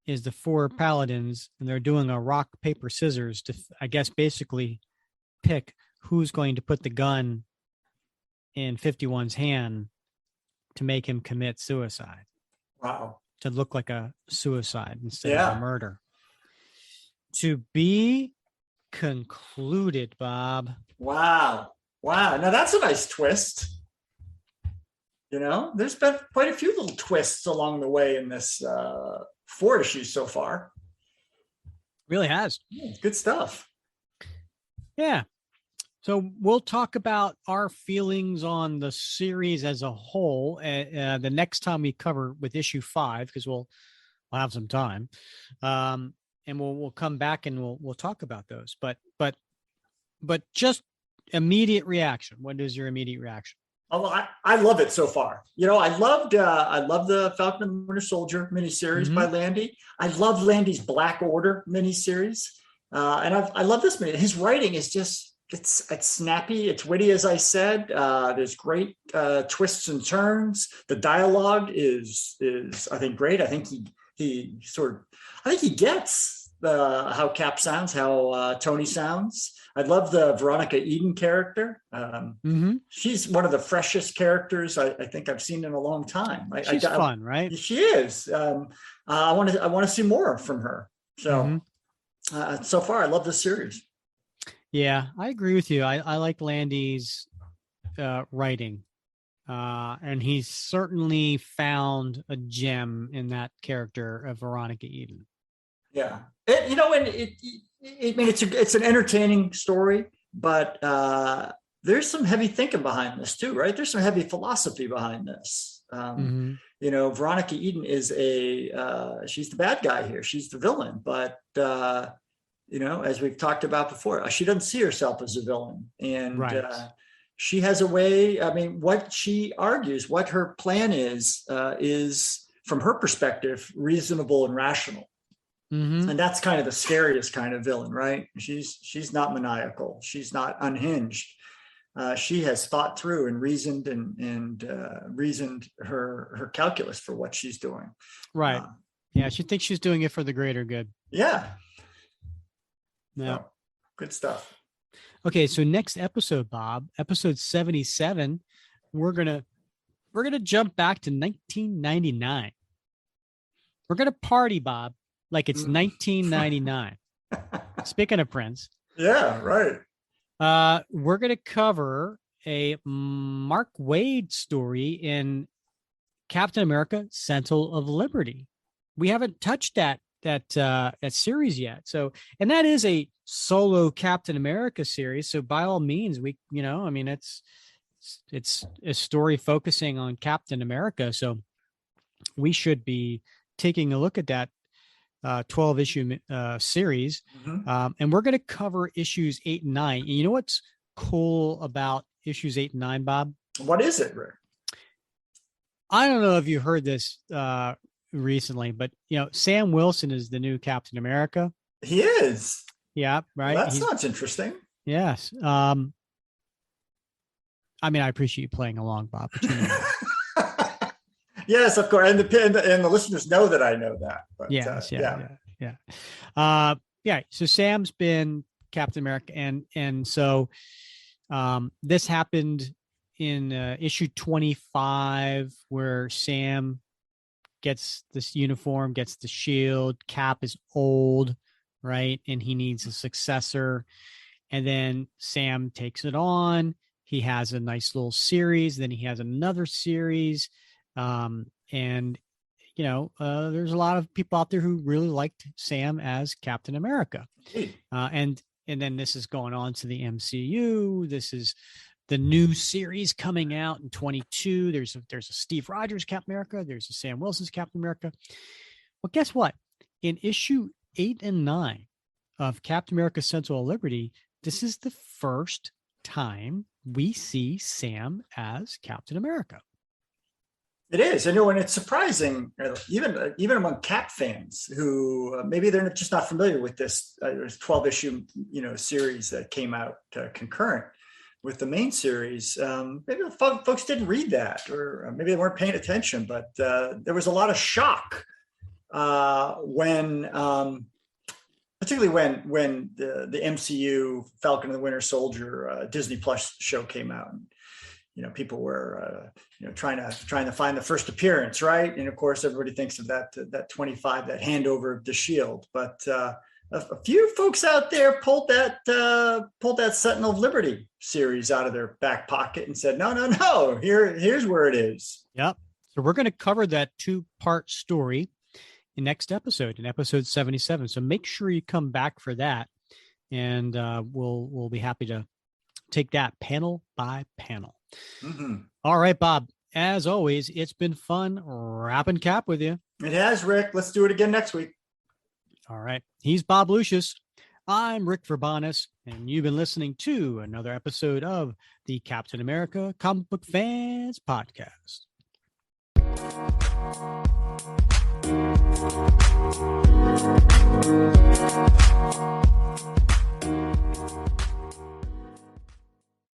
S1: is the four paladins, and they're doing a rock, paper, scissors to, I guess, basically pick who's going to put the gun in 51's hand to make him commit suicide.
S2: Wow.
S1: To look like a suicide instead of a murder. To be concluded, Bob.
S2: Wow. Now that's a nice twist. You know, there's been quite a few little twists along the way in this 4 issues so far.
S1: Really has.
S2: Good stuff.
S1: Yeah. So we'll talk about our feelings on the series as a whole the next time we cover with issue 5, because we'll have some time, and we'll come back and we'll talk about those. But just immediate reaction. What is your immediate reaction?
S2: Oh, I love it so far. You know, I love the Falcon and Winter Soldier miniseries by Landy. I love Landy's Black Order miniseries, and I love this mini. His writing is just it's snappy, it's witty, as I said. There's great twists and turns. The dialogue is I think great. I think he gets how Cap sounds, how Tony sounds. I love the Veronica Eden character. She's one of the freshest characters I think I've seen in a long time.
S1: She's fun, right?
S2: She is. I want to see more from her. So so far, I love this series.
S1: Yeah, I agree with you. I like Landy's writing, and he's certainly found a gem in that character of Veronica Eden.
S2: Yeah, it's an entertaining story, but there's some heavy thinking behind this too, right? There's some heavy philosophy behind this. You know, Veronica Eden is she's the bad guy here. She's the villain, but you know, as we've talked about before, she doesn't see herself as a villain, and she has a way. I mean, what she argues, what her plan is from her perspective, reasonable and rational. And that's kind of the scariest kind of villain, right? She's not maniacal. She's not unhinged. She has thought through and reasoned and reasoned her calculus for what she's doing.
S1: Right. Yeah, she thinks she's doing it for the greater good.
S2: Yeah.
S1: Yeah.
S2: So, good stuff.
S1: Okay, so next episode, Bob, episode 77, we're gonna jump back to 1999. We're gonna party, Bob, like it's 1999. Speaking of Prince.
S2: Yeah, right.
S1: We're going to cover a Mark Waid story in Captain America: Sentinel of Liberty. We haven't touched that series yet. So, and that is a solo Captain America series. So by all means, it's a story focusing on Captain America. So we should be taking a look at that 12 issue series. And we're going to cover issues 8 and 9. And you know what's cool about issues 8 and 9, Bob?
S2: What is it, Rick?
S1: I don't know if you heard this recently, but you know, Sam Wilson is the new Captain America.
S2: He is.
S1: Yeah, right.
S2: Well, that sounds interesting.
S1: Yes. I mean, I appreciate you playing along, Bob. But you know.
S2: Yes, of course, and the listeners know that I know that. But,
S1: yes, yeah. So Sam's been Captain America, and so this happened in issue 25, where Sam gets this uniform, gets the shield. Cap is old, right? And he needs a successor. And then Sam takes it on. He has a nice little series. Then he has another series. And, you know, there's a lot of people out there who really liked Sam as Captain America. And then this is going on to the MCU. This is the new series coming out in 22. There's a Steve Rogers Captain America. There's a Sam Wilson's Captain America. Well, guess what? In issue 8 and 9 of Captain America Sentinel of Liberty, this is the first time we see Sam as Captain America.
S2: It is, and it's surprising, even among Cap fans who maybe they're just not familiar with this 12-issue series that came out concurrent with the main series. Maybe folks didn't read that, or maybe they weren't paying attention. But there was a lot of shock when, particularly when the MCU Falcon and the Winter Soldier Disney Plus show came out. And, people were trying to find the first appearance, right? And of course, everybody thinks of that 25, that handover of the shield. But a few folks out there pulled that Sentinel of Liberty series out of their back pocket and said, no, here's where it is.
S1: Yep. So we're going to cover that 2-part story in next episode, in episode 77. So make sure you come back for that, and we'll be happy to take that panel by panel. Mm-hmm. All right, Bob. As always, it's been fun wrapping Cap with you.
S2: It has, Rick. Let's do it again next week.
S1: All right. He's Bob Lucius. I'm Rick Verbanis, and you've been listening to another episode of the Captain America Comic Book Fans Podcast.